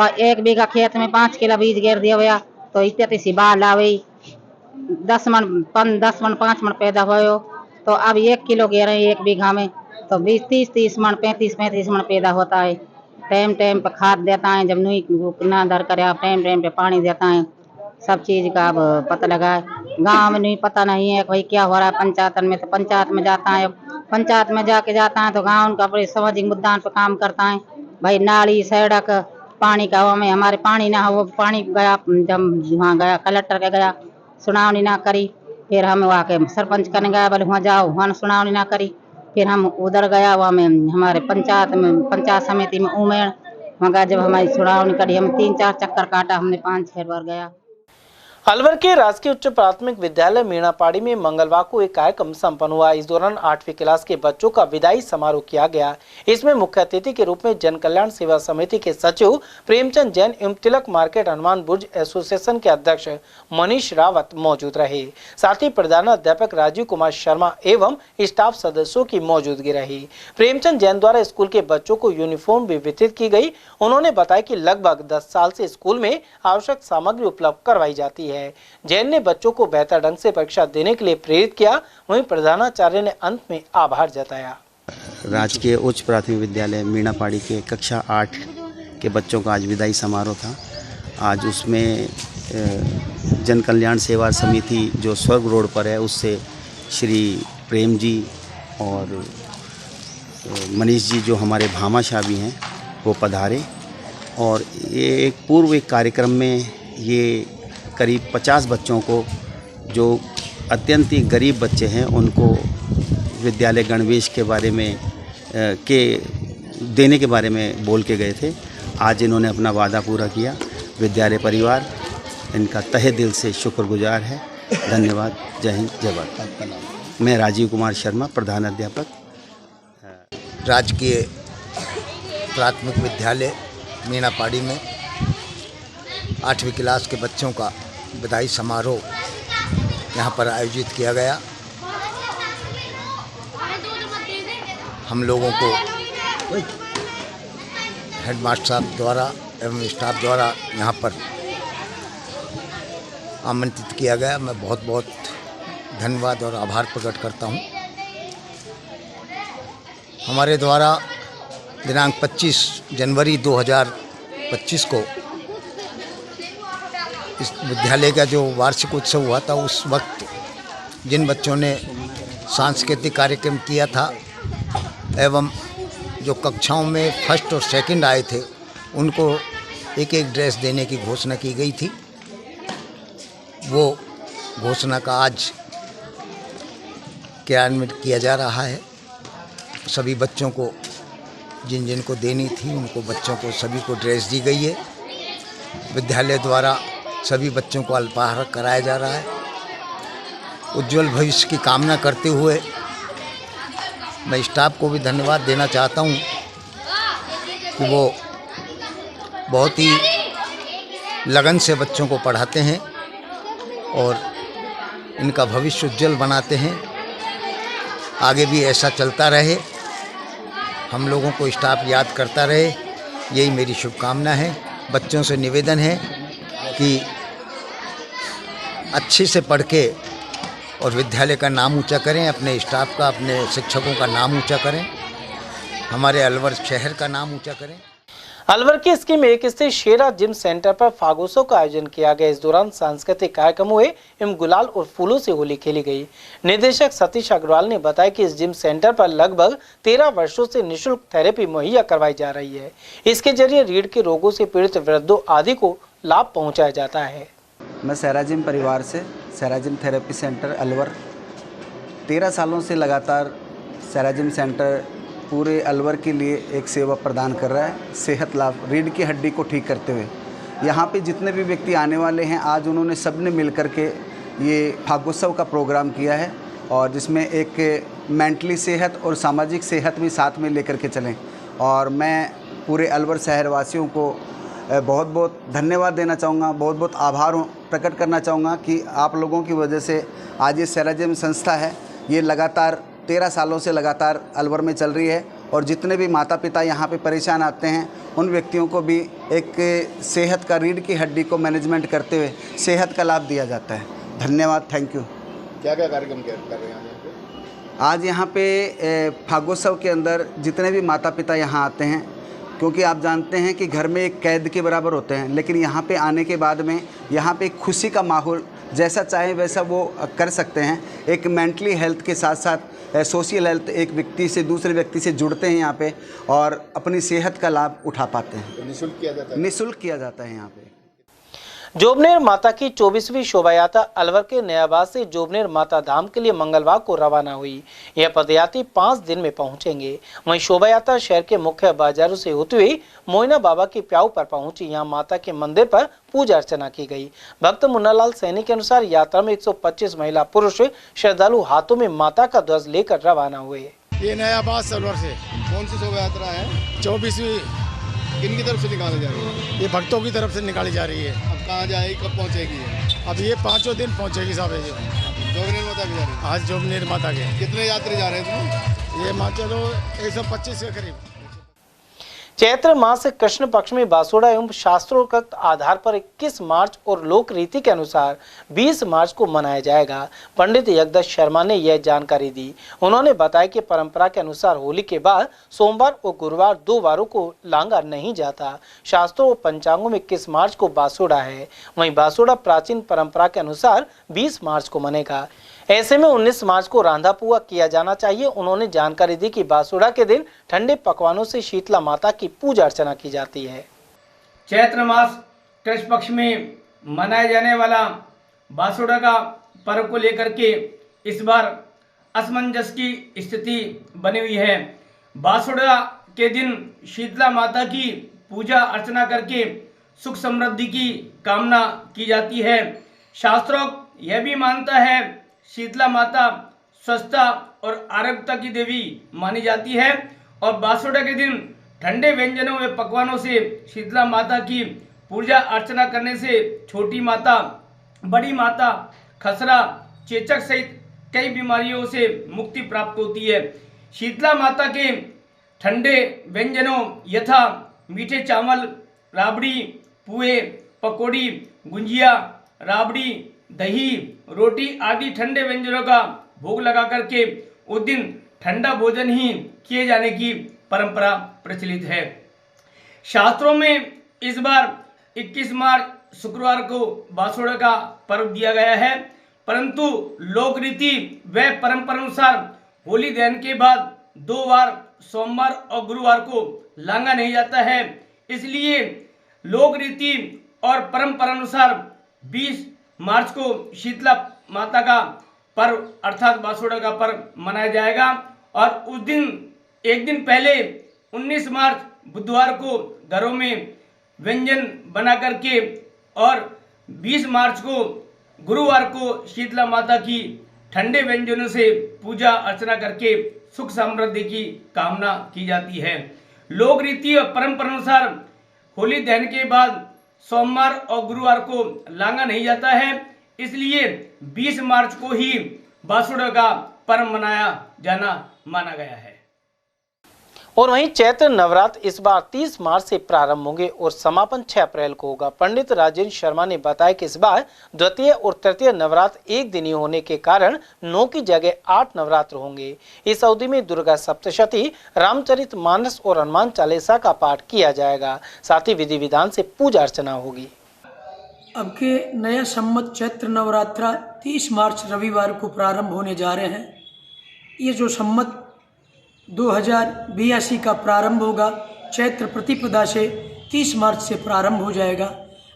और 1 बीघा खेत में 5 किलो बीज गिर दिया हुआ, तो इतनी सी बाल आवे 10 मन 5 मन पैदा हो, तो अब 1 किलो गिर रहे 1 बीघा में, तो 20-30 मन 35 मन पैदा होता है। टाइम पे खाद देता है, जब नहीं ना दर करे आप टाइम पे पानी देता है, सब चीज़ का अब पता लगा है। गांव में नहीं पता नहीं है भाई क्या हो रहा है। पंचायत में तो पंचायत में जाता है, पंचायत में जाता है तो गांव उनका बड़े सामाजिक मुद्दा पे काम करता है भाई, नाली सड़क पानी का, हमें हमारे पानी ना हो, वो पानी गया, जब वहाँ गया कलेक्टर के गया, सुनावनी ना करी, फिर हम वहाँ के सरपंच करने गया, बोले वहाँ जाओ, वहाँ सुनावनी ना करी, फिर हम उधर गया, वहाँ में हमारे पंचायत समिति में उमेड़, वहाँ गया, जब हमारी सुनावनी करी, हम 3-4 चक्कर काटा, हमने 5-6 बार गया। अलवर के राजकीय उच्च प्राथमिक विद्यालय मीणापाड़ी में मंगलवार को एक कार्यक्रम संपन्न हुआ। इस दौरान 8वीं क्लास के बच्चों का विदाई समारोह किया गया। इसमें मुख्य अतिथि के रूप में जन कल्याण सेवा समिति के सचिव प्रेमचंद जैन एवं तिलक मार्केट हनुमान बुर्ज एसोसिएशन के अध्यक्ष मनीष रावत मौजूद रहे। साथ ही प्रधानाध्यापक राजीव कुमार शर्मा एवं स्टाफ सदस्यों की मौजूदगी रही। प्रेमचंद जैन द्वारा स्कूल के बच्चों को यूनिफॉर्म भी वितरित की गई। उन्होंने बताया कि लगभग 10 साल से स्कूल में आवश्यक सामग्री उपलब्ध करवाई जाती है। जैन ने बच्चों को बेहतर ढंग से परीक्षा देने के लिए प्रेरित किया। वहीं प्रधानाचार्य ने अंत में आभार जताया। राजकीय उच्च प्राथमिक विद्यालय मीणापाड़ी के कक्षा 8 के बच्चों का आज विदाई समारोह था। आज उसमें जन कल्याण सेवा समिति जो स्वर्ग रोड पर है उससे श्री प्रेम जी और मनीष जी जो हमारे भामाशाह भी हैं वो पधारे, और ये एक पूर्व कार्यक्रम में ये करीब 50 बच्चों को जो अत्यंत ही गरीब बच्चे हैं उनको विद्यालय गणवेश के बारे में देने के बारे में बोल के गए थे। आज इन्होंने अपना वादा पूरा किया। विद्यालय परिवार इनका तहे दिल से शुक्रगुजार है। धन्यवाद। जय हिंद, जय भारत। मैं राजीव कुमार शर्मा, प्रधान अध्यापक, राजकीय प्राथमिक विद्यालय मीणापाड़ी में 8वीं क्लास के बच्चों का बधाई समारोह यहाँ पर आयोजित किया गया। हम लोगों को हेडमास्टर साहब द्वारा एवं स्टाफ द्वारा यहाँ पर आमंत्रित किया गया। मैं बहुत बहुत धन्यवाद और आभार प्रकट करता हूँ। हमारे द्वारा दिनांक 25 जनवरी 2025 को इस विद्यालय का जो वार्षिक उत्सव हुआ था, उस वक्त जिन बच्चों ने सांस्कृतिक कार्यक्रम किया था एवं जो कक्षाओं में फर्स्ट और सेकंड आए थे, उनको एक एक ड्रेस देने की घोषणा की गई थी। वो घोषणा का आज क्रियान्वित किया जा रहा है। सभी बच्चों को जिन जिन को देनी थी, उनको बच्चों को सभी को ड्रेस दी गई है। विद्यालय द्वारा सभी बच्चों को अल्पाहार कराया जा रहा है। उज्जवल भविष्य की कामना करते हुए मैं स्टाफ को भी धन्यवाद देना चाहता हूँ कि वो बहुत ही लगन से बच्चों को पढ़ाते हैं और इनका भविष्य उज्जवल बनाते हैं। आगे भी ऐसा चलता रहे, हम लोगों को स्टाफ याद करता रहे, यही मेरी शुभकामना है। बच्चों से निवेदन है कि अच्छे से पढ़ के और विद्यालय का नाम ऊंचा करें, अपने स्टाफ का, अपने शिक्षकों का नाम ऊंचा करें, हमारे अलवर शहर का नाम ऊंचा करें। अलवर के स्कीम 1 स्थित शेरा जिम सेंटर पर फागोत्सव का आयोजन किया गया। इस दौरान सांस्कृतिक कार्यक्रम हुए एवं गुलाल और फूलों से होली खेली गई। निदेशक सतीश अग्रवाल ने बताया कि इस जिम सेंटर पर लगभग 13 वर्षों से निःशुल्क थेरेपी मुहैया करवाई जा रही है। इसके जरिए रीढ़ के रोगों से पीड़ित वृद्धों आदि को लाभ पहुँचाया जाता है। मैं सहरा जिम परिवार से सहरा जिम थेरेपी सेंटर अलवर 13 सालों से लगातार सहरा जिम सेंटर पूरे अलवर के लिए एक सेवा प्रदान कर रहा है। सेहत लाभ, रीढ़ की हड्डी को ठीक करते हुए यहाँ पे जितने भी व्यक्ति आने वाले हैं, आज उन्होंने सबने मिल कर के ये फागोत्सव का प्रोग्राम किया है और जिसमें एक मेंटली सेहत और सामाजिक सेहत भी साथ में लेकर के चलें। और मैं पूरे अलवर शहर वासियों को बहुत बहुत धन्यवाद देना चाहूँगा, बहुत बहुत आभार प्रकट करना चाहूँगा कि आप लोगों की वजह से आज ये सहरा जिम संस्था है, ये लगातार 13 सालों से लगातार अलवर में चल रही है। और जितने भी माता पिता यहाँ पे परेशान आते हैं, उन व्यक्तियों को भी एक सेहत का, रीढ़ की हड्डी को मैनेजमेंट करते हुए सेहत का लाभ दिया जाता है। धन्यवाद, थैंक यू। क्या क्या कार्यक्रम कर रहे हैं आज यहाँ पे फागोत्सव के अंदर जितने भी माता पिता यहाँ आते हैं, क्योंकि आप जानते हैं कि घर में एक कैद के बराबर होते हैं, लेकिन यहाँ पे आने के बाद में यहाँ पे खुशी का माहौल, जैसा चाहे वैसा वो कर सकते हैं। एक मेंटली हेल्थ के साथ साथ सोशल हेल्थ, एक व्यक्ति से दूसरे व्यक्ति से जुड़ते हैं यहाँ पे और अपनी सेहत का लाभ उठा पाते हैं। तो निःशुल्क किया जाता है? निःशुल्क किया जाता है यहाँ पे। जोबनेर माता की 24वीं शोभा यात्रा अलवर के नयाबाद से जोबनेर माता धाम के लिए मंगलवार को रवाना हुई। यह पदयात्री 5 दिन में पहुंचेंगे। वहीं शोभा यात्रा शहर के मुख्य बाजारों से होते हुए मोइना बाबा की प्याऊ पर पहुंची। यहां माता के मंदिर पर पूजा अर्चना की गई। भक्त मुन्नालाल सैनी के अनुसार यात्रा में 125 महिला पुरुष श्रद्धालु हाथों में माता का ध्वज लेकर रवाना हुए। ये नयाबाद अलवर से कौन सी शोभा यात्रा है? 24वीं किन की तरफ से निकाली जा रही है? ये भक्तों की तरफ से निकाली जा रही है। अब कहाँ जाएगी, कब पहुँचेगी? अब ये 5 दिन पहुँचेगी साहब। जोबनेर माता की जा रही है आज जोबनेर माता के। कितने यात्री जा रहे हैं? ये मान चलो 125 के करीब। चैत्र मास कृष्ण पक्ष में बासोड़ा एवं शास्त्रोक्त आधार पर 21 मार्च और लोक रीति के अनुसार 20 मार्च को मनाया जाएगा। पंडित यज्ञदत्त शर्मा ने यह जानकारी दी। उन्होंने बताया कि परंपरा के अनुसार होली के बाद सोमवार और गुरुवार 2 वारों को लांगा नहीं जाता। शास्त्रों और पंचांगों में 21 मार्च को बासोड़ा है। वहीं बासोड़ा प्राचीन परंपरा के अनुसार 20 मार्च को मनेगा। ऐसे में 19 मार्च को रांधा पुआ किया जाना चाहिए। उन्होंने जानकारी दी कि बासुड़ा के दिन ठंडे पकवानों से शीतला माता की पूजा अर्चना की जाती है। चैत्र मास कृष्ण पक्ष में मनाया जाने वाला बासुड़ा का पर्व को लेकर के इस बार असमंजस की स्थिति बनी हुई है। बासुड़ा के दिन शीतला माता की पूजा अर्चना करके सुख समृद्धि की कामना की जाती है। शास्त्रोक्त यह भी मानता है शीतला माता स्वस्थता और आरोग्यता की देवी मानी जाती है और बासुड़ा के दिन ठंडे व्यंजनों व पकवानों से शीतला माता की पूजा अर्चना करने से छोटी माता, बड़ी माता, खसरा, चेचक सहित कई बीमारियों से मुक्ति प्राप्त होती है। शीतला माता के ठंडे व्यंजनों यथा मीठे चावल, राबड़ी, पुए, पकौड़ी, गुंजिया, राबड़ी, दही, रोटी आदि ठंडे व्यंजनों का भोग लगा करके उस दिन ठंडा भोजन ही किए जाने की परंपरा प्रचलित है। शास्त्रों में इस बार 21 मार्च शुक्रवार को बासुड़ा का पर्व दिया गया है, परंतु लोक रीति व परंपरा अनुसार होली दहन के बाद 2 बार सोमवार और गुरुवार को लांगा नहीं जाता है। इसलिए लोक रीति और परंपरा अनुसार 20 मार्च को शीतला माता का पर्व अर्थात बासुड़ा का पर्व मनाया जाएगा और उस दिन एक दिन पहले 19 मार्च बुधवार को घरों में व्यंजन बना करके और 20 मार्च को गुरुवार को शीतला माता की ठंडे व्यंजनों से पूजा अर्चना करके सुख समृद्धि की कामना की जाती है। लोक रीति और परंपरा अनुसार होली दहन के बाद सोमवार और गुरुवार को लांगा नहीं जाता है, इसलिए 20 मार्च को ही बासुड़ा का पर्व मनाया जाना माना गया है। और वहीं चैत्र नवरात्र इस बार 30 मार्च से प्रारंभ होंगे और समापन 6 अप्रैल को होगा। पंडित राजेंद्र शर्मा ने बताया कि इस बार द्वितीय और तृतीय नवरात्र एक दिन ही होने के कारण 9 की जगह 8 नवरात्र होंगे। इस अवधि में दुर्गा सप्तशती, रामचरितमानस और हनुमान चालीसा का पाठ किया जाएगा। साथ ही विधि विधान से पूजा अर्चना होगी। अब के नया संवत चैत्र नवरात्रा 30 मार्च रविवार को प्रारंभ होने जा रहे हैं। ये जो संवत 2082 का प्रारंभ होगा चैत्र प्रतिपदा से 30 मार्च से प्रारंभ हो जाएगा।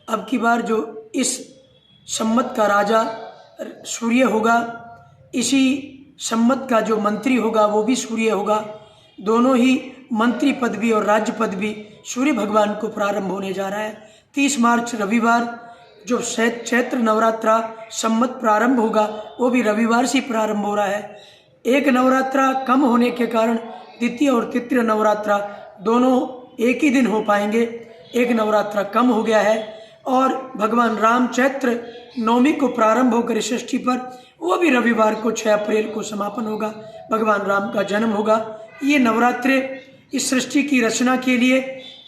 अब की बार जो इस संवत का राजा सूर्य होगा, इसी संवत का जो मंत्री होगा वो भी सूर्य होगा। दोनों ही मंत्री पद भी और राज्य पद भी सूर्य भगवान को प्रारंभ होने जा रहा है। 30 मार्च रविवार जो चैत्र नवरात्रा संवत प्रारंभ होगा वो भी रविवार से प्रारंभ हो रहा है। एक नवरात्रा कम होने के कारण द्वितीय और तृतीय नवरात्रा दोनों एक ही दिन हो पाएंगे। एक नवरात्रा कम हो गया है और भगवान राम चैत्र नवमी को प्रारंभ होकर षष्ठी पर वो भी रविवार को 6 अप्रैल को समापन होगा। भगवान राम का जन्म होगा। ये नवरात्रे इस सृष्टि की रचना के लिए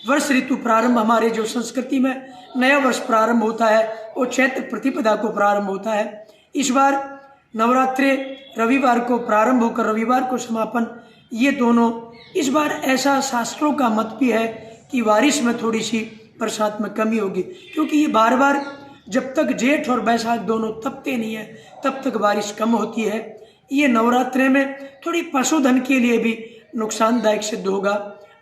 वर्ष ऋतु प्रारंभ, हमारे जो संस्कृति में नया वर्ष प्रारंभ होता है वो चैत्र प्रतिपदा को प्रारंभ होता है। इस बार नवरात्रे रविवार को प्रारंभ होकर रविवार को समापन, ये दोनों इस बार ऐसा शास्त्रों का मत भी है कि बारिश में थोड़ी सी बरसात में कमी होगी, क्योंकि ये बार बार जब तक जेठ और बैसाख दोनों तपते नहीं है तब तक बारिश कम होती है। ये नवरात्रे में थोड़ी पशुधन के लिए भी नुकसानदायक सिद्ध होगा।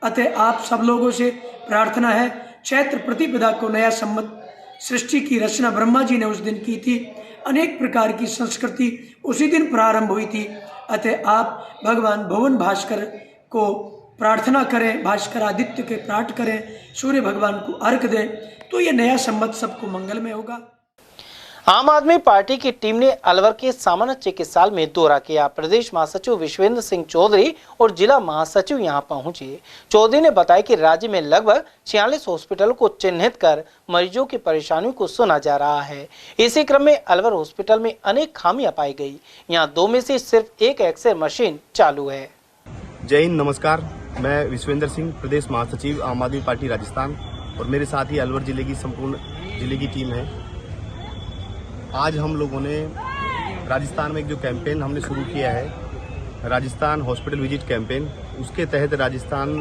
अतः आप सब लोगों से प्रार्थना है, चैत्र प्रतिपदा को नया संवत सृष्टि की रचना ब्रह्मा जी ने उस दिन की थी। अनेक प्रकार की संस्कृति उसी दिन प्रारंभ हुई थी। अतः आप भगवान भुवन भास्कर को प्रार्थना करें, भास्कर आदित्य के पाठ करें, सूर्य भगवान को अर्घ दें, तो ये नया संवत सबको मंगलमय होगा। आम आदमी पार्टी की टीम ने अलवर के सामान्य चिकित्सालय में दौरा किया। प्रदेश महासचिव विश्वेंद्र सिंह चौधरी और जिला महासचिव यहां पहुंचे। चौधरी ने बताया कि राज्य में लगभग 46 हॉस्पिटल को चिन्हित कर मरीजों की परेशानियों को सुना जा रहा है। इसी क्रम में अलवर हॉस्पिटल में अनेक खामियां पाई गई। यहाँ 2 में से सिर्फ एक एक्सरे मशीन चालू है। जय हिंद, नमस्कार। मैं विश्वेंद्र सिंह, प्रदेश महासचिव आम आदमी पार्टी राजस्थान, और मेरे साथ ही अलवर जिले की संपूर्ण जिले की टीम है। आज हम लोगों ने राजस्थान में एक जो कैंपेन हमने शुरू किया है, राजस्थान हॉस्पिटल विजिट कैंपेन, उसके तहत राजस्थान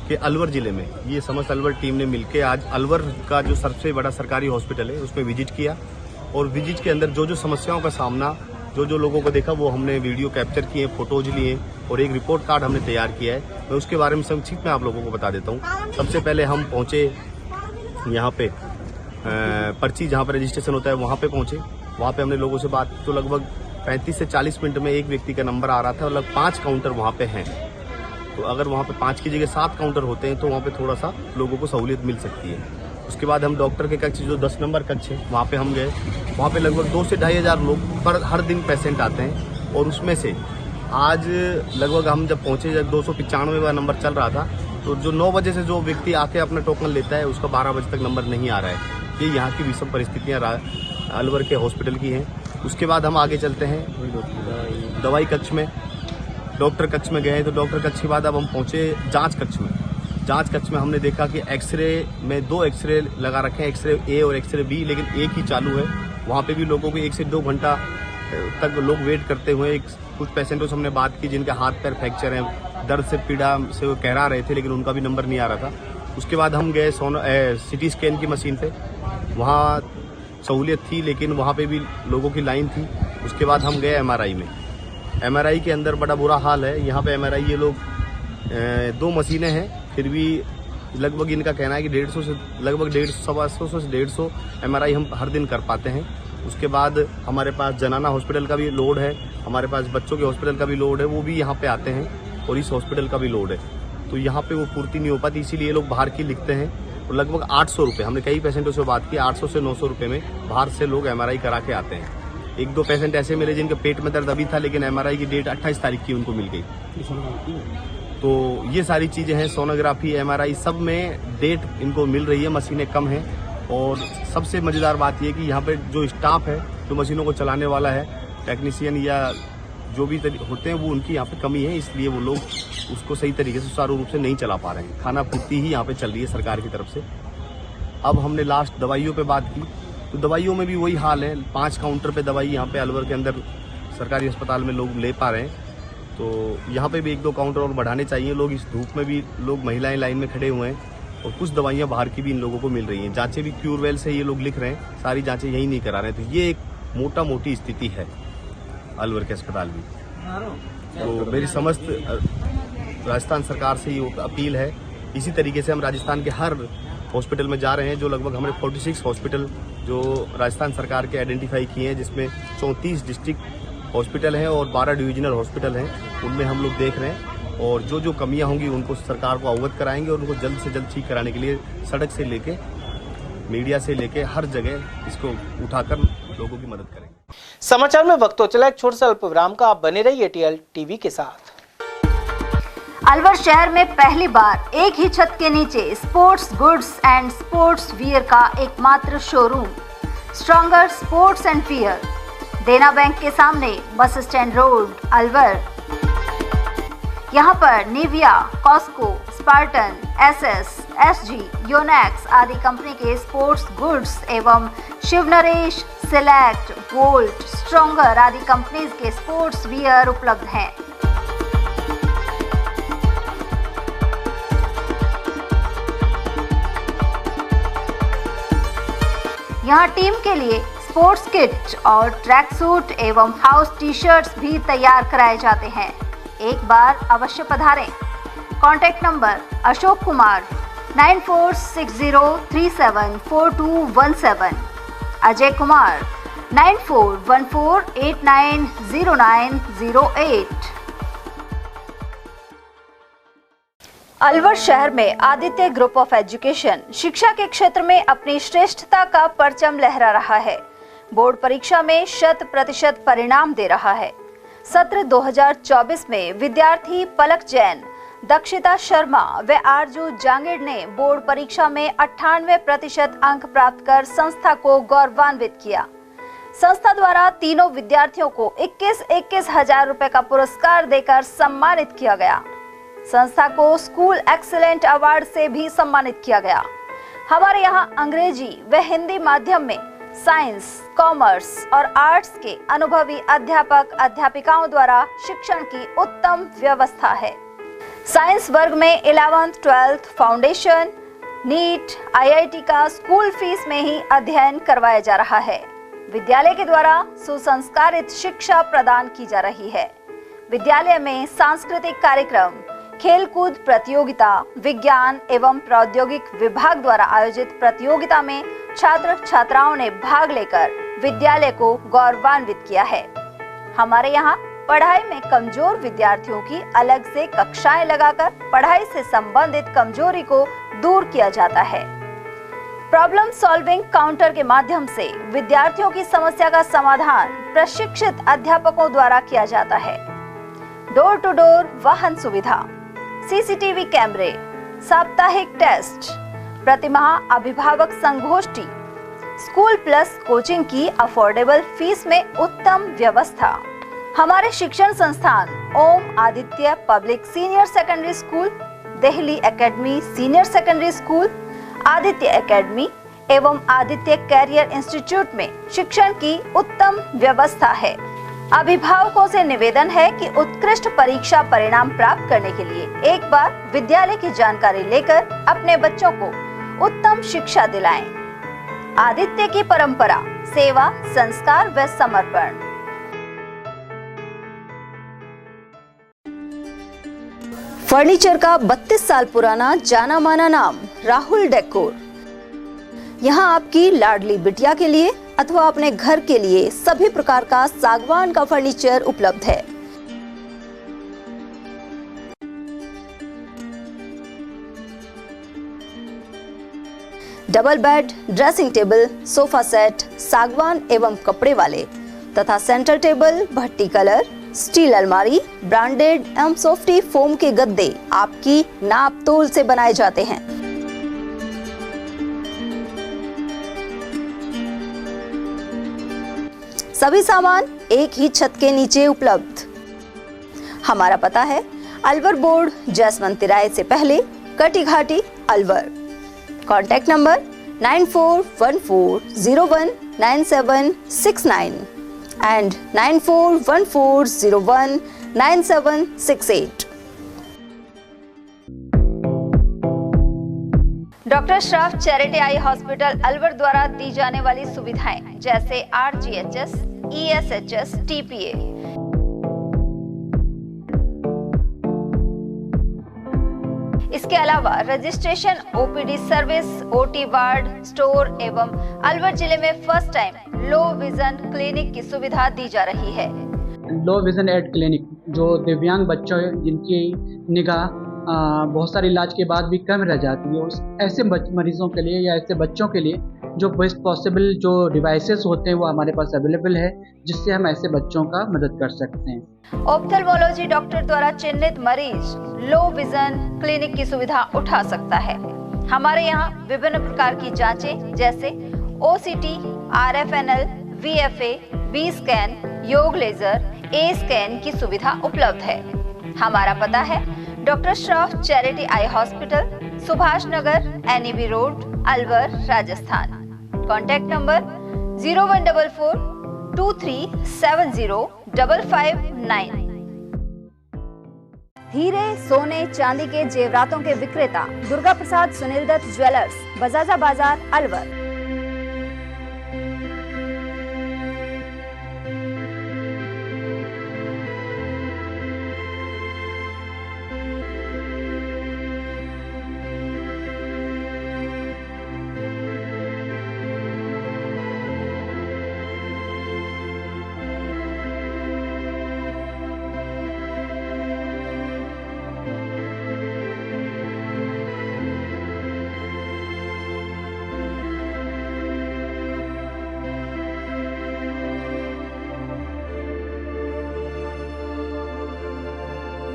के अलवर जिले में ये समस्त अलवर टीम ने मिलकर आज अलवर का जो सबसे बड़ा सरकारी हॉस्पिटल है उसमें विजिट किया। और विजिट के अंदर जो जो समस्याओं का सामना जो लोगों को देखा वो हमने वीडियो कैप्चर किए, फोटोज लिए और एक रिपोर्ट कार्ड हमने तैयार किया है। मैं उसके बारे में संक्षिप्त में आप लोगों को बता देता हूँ। सबसे पहले हम पहुँचे यहाँ पे पर्ची जहाँ पर रजिस्ट्रेशन होता है वहाँ पे पहुँचे। वहाँ पे हमने लोगों से बात, तो लगभग 35 से 40 मिनट में एक व्यक्ति का नंबर आ रहा था और लगभग 5 काउंटर वहाँ पे हैं। तो अगर वहाँ पे 5 की जगह 7 काउंटर होते हैं तो वहाँ पे थोड़ा सा लोगों को सहूलियत मिल सकती है। उसके बाद हम डॉक्टर के कक्ष जो 10 नंबर कक्ष है वहाँ पे हम गए। वहाँ पे लगभग 2 से 2,500 लोग पर हर दिन पेशेंट आते हैं और उसमें से आज लगभग हम जब पहुँचे, जब 295वां नंबर चल रहा था, तो जो 9 बजे से जो व्यक्ति आके अपना टोकन लेता है उसका 12 बजे तक नंबर नहीं आ रहा है। ये यहाँ की विषम परिस्थितियाँ अलवर के हॉस्पिटल की हैं। उसके बाद हम आगे चलते हैं दवाई कक्ष में, डॉक्टर कक्ष में गए। तो डॉक्टर कक्ष के बाद अब हम पहुँचे जांच कक्ष में। जांच कक्ष में हमने देखा कि एक्सरे में 2 एक्सरे लगा रखे हैं, एक्सरे ए और एक्सरे बी, लेकिन एक ही चालू है। वहाँ पे भी लोगों को 1 से 2 घंटा तक लोग वेट करते हुए। कुछ पेशेंटों से हमने बात की जिनके हाथ पैर फ्रैक्चर हैं, दर्द से पीड़ा से वो कहरा रहे थे, लेकिन उनका भी नंबर नहीं आ रहा था। उसके बाद हम गए सिटी स्कैन की मशीन पे, वहाँ सहूलियत थी लेकिन वहाँ पे भी लोगों की लाइन थी। उसके बाद हम गए MRI में। MRI के अंदर बड़ा बुरा हाल है। यहाँ पे MRI ये लोग 2 मशीनें हैं, फिर भी लगभग इनका कहना है कि 150 से लगभग 150 से 150 MRI हम हर दिन कर पाते हैं। उसके बाद हमारे पास जनाना हॉस्पिटल का भी लोड है, हमारे पास बच्चों के हॉस्पिटल का भी लोड है, वो भी यहाँ पे आते हैं, और इस हॉस्पिटल का भी लोड है। तो यहाँ पे वो पूर्ति नहीं हो पाती, इसीलिए ये लोग बाहर की लिखते हैं। और लगभग 800 रुपये, हमने कई पेशेंटों से बात की, 800 से 900 रुपये में बाहर से लोग MRI करा के आते हैं। 1-2 पेशेंट ऐसे मिले जिनके पेट में दर्द अभी था, लेकिन MRI की डेट 28 तारीख की उनको मिल गई। तो ये सारी चीज़ें हैं, सोनोग्राफी, MRI सब में डेट इनको मिल रही है, मशीनें कम हैं। और सबसे मज़ेदार बात यह कि यहाँ पे जो स्टाफ है, जो मशीनों को चलाने वाला है, टेक्नीशियन या जो भी होते हैं, वो उनकी यहाँ पे कमी है, इसलिए वो लोग उसको सही तरीके से सुचारू रूप से नहीं चला पा रहे हैं। खाना पूर्ति ही यहाँ पे चल रही है सरकार की तरफ से। अब हमने लास्ट दवाइयों पे बात की, तो दवाइयों में भी वही हाल है। 5 काउंटर पे दवाई यहाँ पे अलवर के अंदर सरकारी अस्पताल में लोग ले पा रहे हैं। तो यहाँ पे भी 1-2 काउंटर और बढ़ाने चाहिए। लोग इस धूप में भी, लोग महिलाएं लाइन में खड़े हुए हैं, और कुछ दवाइयाँ बाहर की भी इन लोगों को मिल रही हैं। जांचें भी क्यूरवेल से ये लोग लिख रहे हैं, सारी जांचें यही नहीं करा रहे हैं। तो ये एक मोटी स्थिति है अलवर के अस्पताल में। तो मेरी समस्त राजस्थान सरकार से ये अपील है। इसी तरीके से हम राजस्थान के हर हॉस्पिटल में जा रहे हैं, जो लगभग हमने 46 हॉस्पिटल जो राजस्थान सरकार के आइडेंटिफाई किए हैं, जिसमें 34 डिस्ट्रिक्ट हॉस्पिटल हैं और 12 डिविजनल हॉस्पिटल हैं। उनमें हम लोग देख रहे हैं, और जो जो कमियां होंगी उनको सरकार को अवगत कराएंगे, और उनको जल्द से जल्द ठीक कराने के लिए सड़क से लेके, मीडिया से लेके हर जगह इसको उठाकर लोगों की मदद करेंगे। समाचार में वक्त हो चला एक छोटे से अल्प विराम का। आप बने रहिए ATL टीवी के साथ। अलवर शहर में पहली बार एक ही छत के नीचे sports goods and sports wear का एकमात्र showroom Stronger sports and wear, Dena bank के सामने, बस स्टैंड रोड, अलवर। यहाँ पर Nivia, Cosco, Spartan, SS, SG, Yonex आदि कंपनी के स्पोर्ट्स गुड्स एवं Shiv Naresh, Select, Volt, Stronger आदि कंपनीज के स्पोर्ट्स वियर उपलब्ध हैं। यहाँ टीम के लिए स्पोर्ट्स किट और ट्रैक सूट एवं हाउस टी-शर्ट्स भी तैयार कराए जाते हैं। एक बार अवश्य पधारें। Contact number Ashok Kumar 9460374217, Ajay Kumar 9414890908। अलवर शहर में आदित्य ग्रुप ऑफ एजुकेशन शिक्षा के क्षेत्र में अपनी श्रेष्ठता का परचम लहरा रहा है। बोर्ड परीक्षा में 100% परिणाम दे रहा है। सत्र 2024 में विद्यार्थी पलक जैन, दक्षिता शर्मा व आरजू जांगीड़ ने बोर्ड परीक्षा में 98% अंक प्राप्त कर संस्था को गौरवान्वित किया। संस्था द्वारा तीनों विद्यार्थियों को 21-21 हजार रुपए का पुरस्कार देकर सम्मानित किया गया। संस्था को स्कूल एक्सीलेंट अवार्ड से भी सम्मानित किया गया। हमारे यहाँ अंग्रेजी व हिंदी माध्यम में साइंस, कॉमर्स और आर्ट्स के अनुभवी अध्यापक अध्यापिकाओं द्वारा शिक्षण की उत्तम व्यवस्था है। साइंस वर्ग में 11th, 12th foundation, NEET, IIT का स्कूल फीस में ही अध्ययन करवाया जा रहा है। विद्यालय के द्वारा सुसंस्कारित शिक्षा प्रदान की जा रही है। विद्यालय में सांस्कृतिक कार्यक्रम, खेलकूद प्रतियोगिता, विज्ञान एवं प्रौद्योगिक विभाग द्वारा आयोजित प्रतियोगिता में छात्र छात्राओं ने भाग लेकर विद्यालय को गौरवान्वित किया है। हमारे यहाँ पढ़ाई में कमजोर विद्यार्थियों की अलग से कक्षाएं लगाकर पढ़ाई से संबंधित कमजोरी को दूर किया जाता है। प्रॉब्लम सॉल्विंग काउंटर के माध्यम से विद्यार्थियों की समस्या का समाधान प्रशिक्षित अध्यापकों द्वारा किया जाता है। डोर टू डोर वाहन सुविधा, सीसीटीवी कैमरे, साप्ताहिक टेस्ट, प्रतिमाह अभिभावक संगोष्ठी, स्कूल प्लस कोचिंग की अफोर्डेबल फीस में उत्तम व्यवस्था। हमारे शिक्षण संस्थान Om Aditya public senior secondary school, Delhi academy senior secondary school, Aditya academy एवं आदित्य कैरियर इंस्टीट्यूट में शिक्षण की उत्तम व्यवस्था है। अभिभावकों से निवेदन है कि उत्कृष्ट परीक्षा परिणाम प्राप्त करने के लिए एक बार विद्यालय की जानकारी लेकर अपने बच्चों को उत्तम शिक्षा दिलाएं। आदित्य की परंपरा, सेवा, संस्कार व समर्पण। फर्नीचर का 32 साल पुराना जाना माना नाम राहुल डेकोर। यहाँ आपकी लाडली बिटिया के लिए अथवा अपने घर के लिए सभी प्रकार का सागवान का फर्नीचर उपलब्ध है। Double bed, dressing table, sofa set सागवान एवं कपड़े वाले तथा सेंटर टेबल, भट्टी कलर, स्टील अलमारी, ब्रांडेड एवं सॉफ्टी फोम के गद्दे आपकी नाप तोल से बनाए जाते हैं। सभी सामान एक ही छत के नीचे उपलब्ध। हमारा पता है अलवर बोर्ड, जसवंत तिराहे से पहले, कटी घाटी, Alwar. Contact number 9414019769 and 9414019768। Doctor Shroff charity eye hospital Alwar द्वारा दी जाने वाली सुविधाएं जैसे RGHS, ESHS, TPA। इसके अलावा registration, OPD service, OT ward, store एवं अलवर जिले में first time low vision clinic की सुविधा दी जा रही है। लो विजन एड क्लिनिक जो दिव्यांग बच्चों जिनकी निगाह बहुत सारे इलाज के बाद भी कम रह जाती है, उस ऐसे मरीजों के लिए या ऐसे बच्चों के लिए जो बेस्ट पॉसिबल जो डिवाइसेस होते हैं वो हमारे पास अवेलेबल है, जिससे हम ऐसे बच्चों का मदद कर सकते हैं। ऑप्थेल्मोलॉजी डॉक्टर द्वारा चिन्हित मरीज लो विजन क्लिनिक की सुविधा उठा सकता है। हमारे यहाँ विभिन्न प्रकार की जांचें जैसे OCT, RFNL, VFA, B scan, YAG laser, A scan की सुविधा उपलब्ध है। हमारा पता है doctor Shroff charity eye hospital, Subhash Nagar, NEB road, Alwar, Rajasthan. Contact number 014423705559। हीरे, सोने, चांदी के जेवरातों के विक्रेता दुर्गा प्रसाद सुनील दत्त ज्वेलर्स, बजाजा बाजार, अलवर।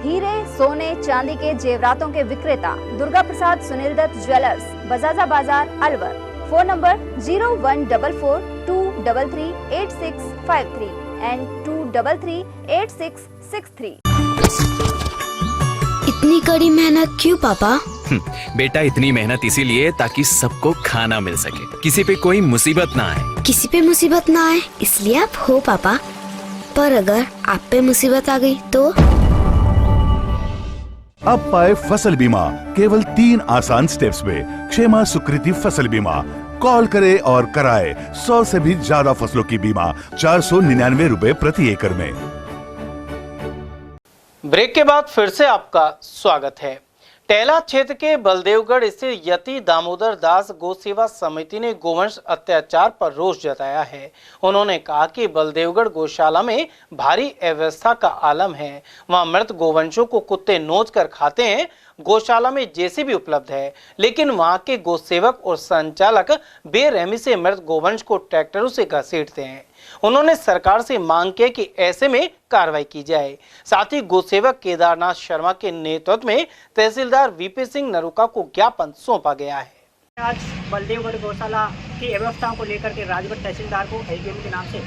हीरे, सोने, चांदी के जेवरातों के विक्रेता Durga Prasad Sunil Dutt jewellers, Bajaja Bazar, Alwar. Phone number 0144233863 and 2338663। इतनी कड़ी मेहनत क्यों पापा? बेटा इतनी मेहनत इसीलिए ताकि सबको खाना मिल सके, किसी पे कोई मुसीबत ना आए। किसी पे मुसीबत ना आए इसलिए आप हो पापा, पर अगर आप पे मुसीबत आ गई तो? अब पाए फसल बीमा केवल 3 आसान स्टेप्स में। क्षेमा सुकृति फसल बीमा। कॉल करे और कराए 100 से भी ज्यादा फसलों की बीमा 499 रुपए प्रति एकड़ में। ब्रेक के बाद फिर से आपका स्वागत है। टेला क्षेत्र के बलदेवगढ़ स्थित यति दामोदर दास गौ सेवा समिति ने गोवंश अत्याचार पर रोष जताया है। उन्होंने कहा कि बलदेवगढ़ गौशाला में भारी अव्यवस्था का आलम है। वहां मृत गोवंशों को कुत्ते नोच कर खाते हैं। गौशाला में जेसीबी उपलब्ध है, लेकिन वहां के गौ सेवक और संचालक बेरहमी से मृत गोवंश को ट्रैक्टरों से घसीटते हैं। उन्होंने सरकार से मांग की कि ऐसे में कार्रवाई की जाए। साथ ही गौसेवक केदारनाथ शर्मा के नेतृत्व में तहसीलदार वीपी सिंह नरूका को ज्ञापन सौंपा गया है। आज बलदेवगढ़ गौशाला की व्यवस्थाओं को लेकर के राजगढ़ तहसीलदार को एसडीएम के नाम से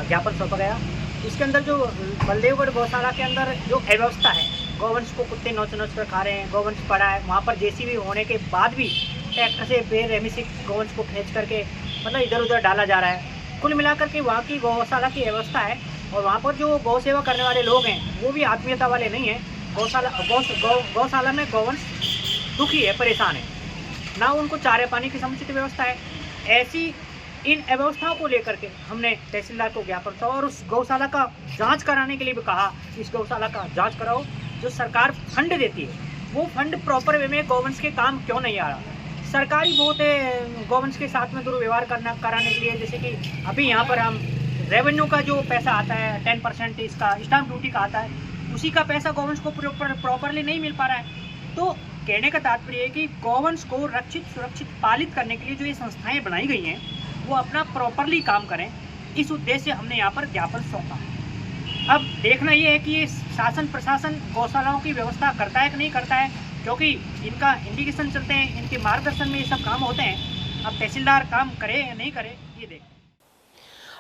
ज्ञापन सौंपा गया। इसके अंदर जो बलदेवगढ़ गौशाला के अंदर जो अव्यवस्था है, गौवंश को कुत्ते नोच कर खा रहे हैं, गौवंश पड़ा है, वहाँ पर जेसीबी होने के बाद भी ट्रैक्टर से बेरहमी से गौवंश को खींच करके मतलब इधर उधर डाला जा रहा है। कुल मिलाकर के वहाँ की गौशाला की व्यवस्था है और वहाँ पर जो गौ सेवा करने वाले लोग हैं वो भी आत्मीयता वाले नहीं हैं। गौशाला में गौवंश दुखी है, परेशान है, ना उनको चारे पानी की समुचित व्यवस्था है। ऐसी इन अव्यवस्थाओं को लेकर के हमने तहसीलदार को ज्ञापन सौंपा और उस गौशाला का जांच कराने के लिए भी कहा, इस गौशाला का जांच कराओ। जो सरकार फंड देती है वो फंड प्रॉपर वे में गौवंश के काम क्यों नहीं आ रहा। सरकारी बहुत है गौवंश के साथ में दुर्व्यवहार कराने के लिए, जैसे कि अभी यहाँ पर हम रेवेन्यू का जो पैसा आता है 10% इसका स्टाम्प ड्यूटी का आता है, उसी का पैसा गौवंश को प्रॉपरली नहीं मिल पा रहा है। तो कहने का तात्पर्य है कि गौवंश को रक्षित सुरक्षित पालित करने के लिए जो ये संस्थाएं बनाई गई हैं वो अपना प्रॉपरली काम करें। इस उद्देश्य से हमने यहाँ पर ज्ञापन सौंपा। अब देखना ये है कि ये शासन प्रशासन गौशालाओं की व्यवस्था करता है कि नहीं करता है, क्योंकि इनका इंडिकेशन चलते हैं, इनके मार्गदर्शन में ये सब काम होते हैं। अब तहसीलदार काम करे या नहीं करे ये देखें।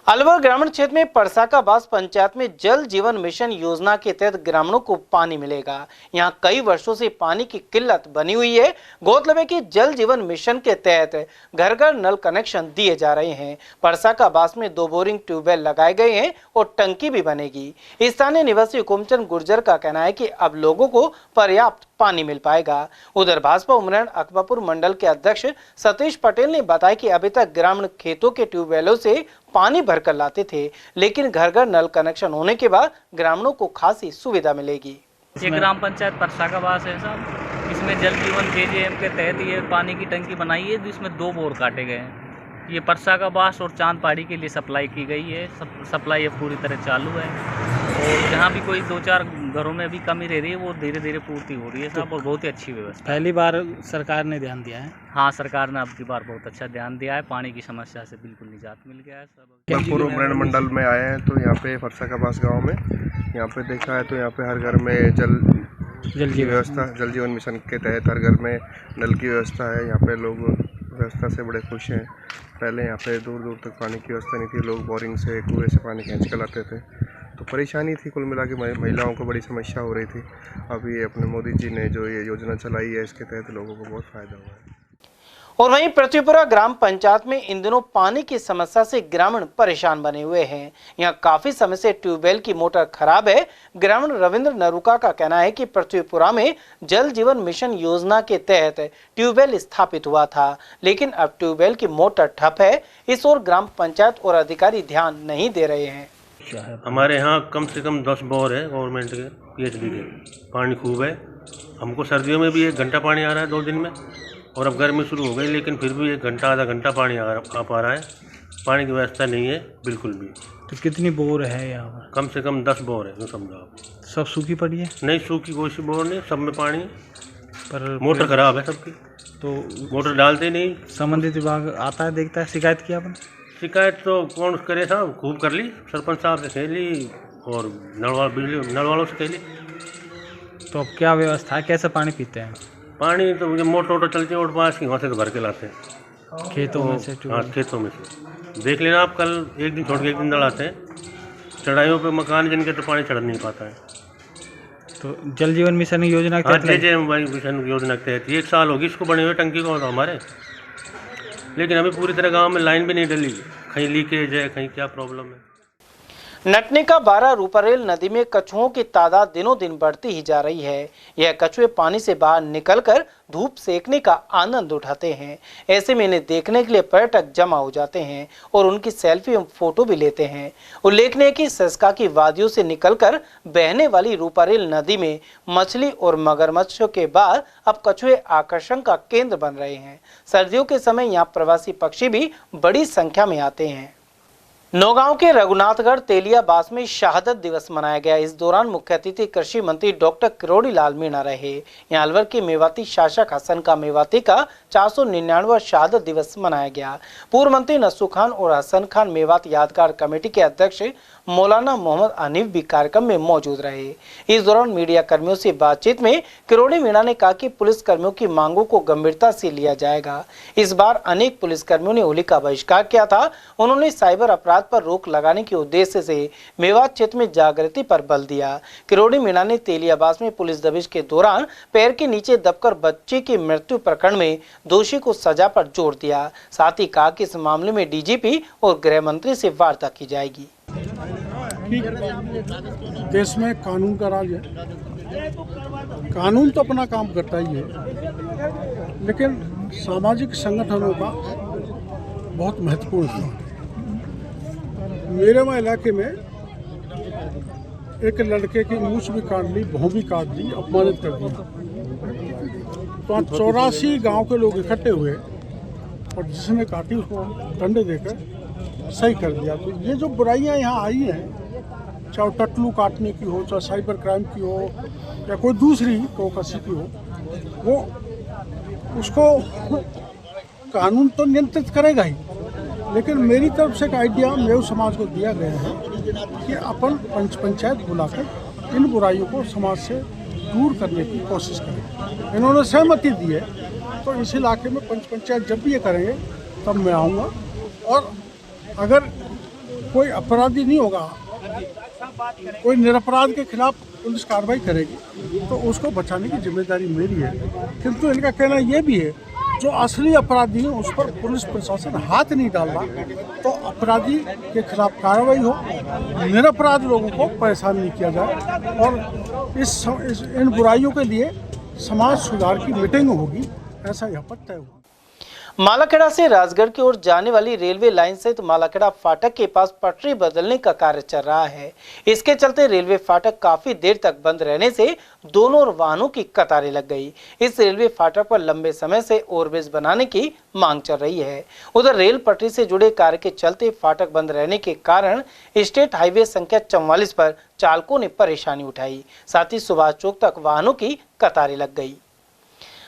अलवर ग्रामीण क्षेत्र में परसाकाबास पंचायत में जल जीवन मिशन योजना के तहत ग्रामीणों को पानी मिलेगा। यहां कई वर्षों से पानी की किल्लत बनी हुई है। गौरतलब है कि जल जीवन मिशन के तहत घर घर नल कनेक्शन दिए जा रहे हैं। परसाकाबास में 2 बोरिंग ट्यूबवेल लगाए गए हैं और टंकी भी बनेगी। स्थानीय निवासी हुकुमचंद गुर्जर का कहना है कि अब लोगों को पर्याप्त पानी मिल पाएगा। उधर भाजपा उमरेड अकबापुर मंडल के अध्यक्ष सतीश पटेल ने बताया कि अभी तक ग्रामीण खेतों के ट्यूबवेलों से पानी भरकर लाते थे, लेकिन घर घर नल कनेक्शन होने के बाद ग्रामीणों को खासी सुविधा मिलेगी। ये ग्राम पंचायत परसाकाबास है साहब, इसमें जल जीवन जेजेएम के तहत ये पानी की टंकी बनाई है, जिसमें 2 बोर काटे गए हैं। ये परसाकाबास और चांद पहाड़ी के लिए सप्लाई की गई है। सप्लाई ये पूरी तरह चालू है और जहाँ भी कोई 2-4 घरों में भी कमी रह रही है वो धीरे धीरे पूर्ति हो रही है साहब, और बहुत ही अच्छी व्यवस्था। पहली बार सरकार ने ध्यान दिया है। हाँ, सरकार ने अब की बार बहुत अच्छा ध्यान दिया है। पानी की समस्या से बिल्कुल निजात मिल गया है सब। पूर्व उमरेड मंडल में आए हैं तो यहाँ पे परसाकाबास गाँव में यहाँ पे देखा है तो यहाँ पे हर घर में जल की व्यवस्था, जल जीवन मिशन के तहत हर घर में नल की व्यवस्था है। यहाँ पे लोग व्यवस्था से बड़े खुश हैं। पहले यहाँ पे दूर दूर तक पानी की व्यवस्था नहीं थी, लोग बोरिंग से कुएं से पानी खींच कर लाते थे, तो परेशानी थी। कुल मिला के महिलाओं को बड़ी समस्या हो रही थी। अब ये अपने मोदी जी ने जो ये योजना चलाई है इसके तहत लोगों को बहुत फायदा हुआ है। और वहीं पृथ्वीपुरा ग्राम पंचायत में इन दिनों पानी की समस्या से ग्रामीण परेशान बने हुए हैं। यहां काफी समय से ट्यूबवेल की मोटर खराब है। ग्रामीण रविंद्र नरूका का कहना है कि पृथ्वीपुरा में जल जीवन मिशन योजना के तहत ट्यूबवेल स्थापित हुआ था, लेकिन अब ट्यूबवेल की मोटर ठप है। इस ओर ग्राम पंचायत और अधिकारी ध्यान नहीं दे रहे हैं। हमारे यहाँ कम से कम 10 बोर है गवर्नमेंट के पीएचडी के, पानी खूब है। हमको सर्दियों में भी 1 घंटा पानी आ रहा है 2 दिन में, और अब गर्मी शुरू हो गई लेकिन फिर भी 1 घंटा आधा घंटा पानी आ पा रहा है। पानी की व्यवस्था नहीं है बिल्कुल भी। तो कितनी बोर है यहाँ पर? कम से कम 10 बोर है, जो समझो आप। सब सूखी पड़ी है? नहीं, सूखी कोई सी बोर नहीं, सब में पानी है, पर मोटर खराब है सबकी, तो मोटर डालते नहीं। संबंधित विभाग आता है, देखता है। शिकायत किया आपने? शिकायत तो कौन करे साहब, खूब कर ली, सरपंच साहब से कह ली और नल वालों से कह ली। तो अब क्या व्यवस्था है, कैसे पानी पीते हैं? पानी तो मोटर चलती है और पास की वहाँ से तो भर के लाते हैं खेतों में से। हाँ, खेतों में से। देख लेना आप, कल एक दिन छोड़ के एक दिन दड़ाते हैं। चढ़ाइयों पे मकान जिनके तो पानी चढ़ नहीं पाता है। तो जल जीवन मिशन योजना के तहत मिशन योजना के तहत 1 साल होगी इसको बने हुए टंकी को तो हमारे, लेकिन अभी पूरी तरह गाँव में लाइन भी नहीं डली, कहीं लीकेज है, कहीं क्या प्रॉब्लम है। नटनी का 12 रूपारेल नदी में कछुओं की तादाद दिनों दिन बढ़ती ही जा रही है। यह कछुए पानी से बाहर निकलकर धूप सेकने का आनंद उठाते हैं। ऐसे में इन्हें देखने के लिए पर्यटक जमा हो जाते हैं और उनकी सेल्फी और फोटो भी लेते हैं। उल्लेखनीय है कि सस्का की वादियों से निकलकर बहने वाली रूपारेल नदी में मछली और मगरमच्छों के बाद अब कछुए आकर्षण का केंद्र बन रहे हैं। सर्दियों के समय यहाँ प्रवासी पक्षी भी बड़ी संख्या में आते हैं। नौगांव के रघुनाथगढ़ तेलियाबास में शहादत दिवस मनाया गया। इस दौरान मुख्य अतिथि कृषि मंत्री डॉक्टर किरोड़ी लाल मीणा रहे। यहाँ अलवर के मेवाती शासक हसन का मेवाती का 499वां शहादत दिवस मनाया गया। पूर्व मंत्री नस्सू खान और हसन खान मेवात यादगार कमेटी के अध्यक्ष मौलाना मोहम्मद हनीफ भी कार्यक्रम में मौजूद रहे। इस दौरान मीडिया कर्मियों से बातचीत में किरोड़ी मीणा ने कहा कि पुलिस कर्मियों की मांगों को गंभीरता से लिया जाएगा। इस बार अनेक पुलिस कर्मियों ने होली का बहिष्कार किया था। उन्होंने साइबर अपराध पर रोक लगाने के उद्देश्य से मेवात क्षेत्र में जागृति पर बल दिया। किरोड़ी मीणा ने तेलियाबास में पुलिस दबिश के दौरान पैर के नीचे दबकर बच्चे की मृत्यु प्रकरण में दोषी को सजा पर जोर दिया। साथ ही कहा कि इस मामले में डीजीपी और गृह मंत्री से वार्ता की जाएगी। देश में कानून का राज है। कानून तो अपना काम करता ही है, लेकिन सामाजिक संगठनों का बहुत महत्वपूर्ण स्थान है। मेरे इलाके में एक लड़के की मूछ भी काट ली, भौं भी काट दी, अपमानित कर दिया। तो 84 गांव के लोग इकट्ठे हुए और जिसने काटी उसको डंडे देकर सही कर दिया। तो ये जो बुराइयां यहाँ आई हैं, चाहे टटलू काटने की हो, चाहे साइबर क्राइम की हो, या कोई दूसरी प्रोकसी की हो, वो उसको कानून तो नियंत्रित करेगा ही। लेकिन मेरी तरफ से एक आइडिया मेव समाज को दिया गया है कि अपन पंचायत बुलाकर इन बुराइयों को समाज से दूर करने की कोशिश करें। इन्होंने सहमति दी है, तो इस इलाके में पंचायत जब भी ये करेंगे तब मैं आऊँगा। और अगर कोई अपराधी नहीं होगा, कोई निरपराध के खिलाफ पुलिस कार्रवाई करेगी, तो उसको बचाने की जिम्मेदारी मेरी है। किंतु इनका कहना यह भी है, जो असली अपराधी हैं उस पर पुलिस प्रशासन हाथ नहीं डाल रहा, तो अपराधी के खिलाफ कार्रवाई हो, निरपराध लोगों को परेशान नहीं किया जाए। और इन बुराइयों के लिए समाज सुधार की मीटिंग होगी, ऐसा यहाँ पर तय हुआ। मालाखेड़ा से राजगढ़ की ओर जाने वाली रेलवे लाइन सहित मालाखेड़ा फाटक के पास पटरी बदलने का कार्य चल रहा है। इसके चलते रेलवे फाटक काफी देर तक बंद रहने से दोनों ओर वाहनों की कतारें लग गई। इस रेलवे फाटक पर लंबे समय से ओवरब्रिज बनाने की मांग चल रही है। उधर रेल पटरी से जुड़े कार्य के चलते फाटक बंद रहने के कारण स्टेट हाईवे संख्या 44 पर चालकों ने परेशानी उठाई। साथ ही सुभाष चौक तक वाहनों की कतारें लग गई।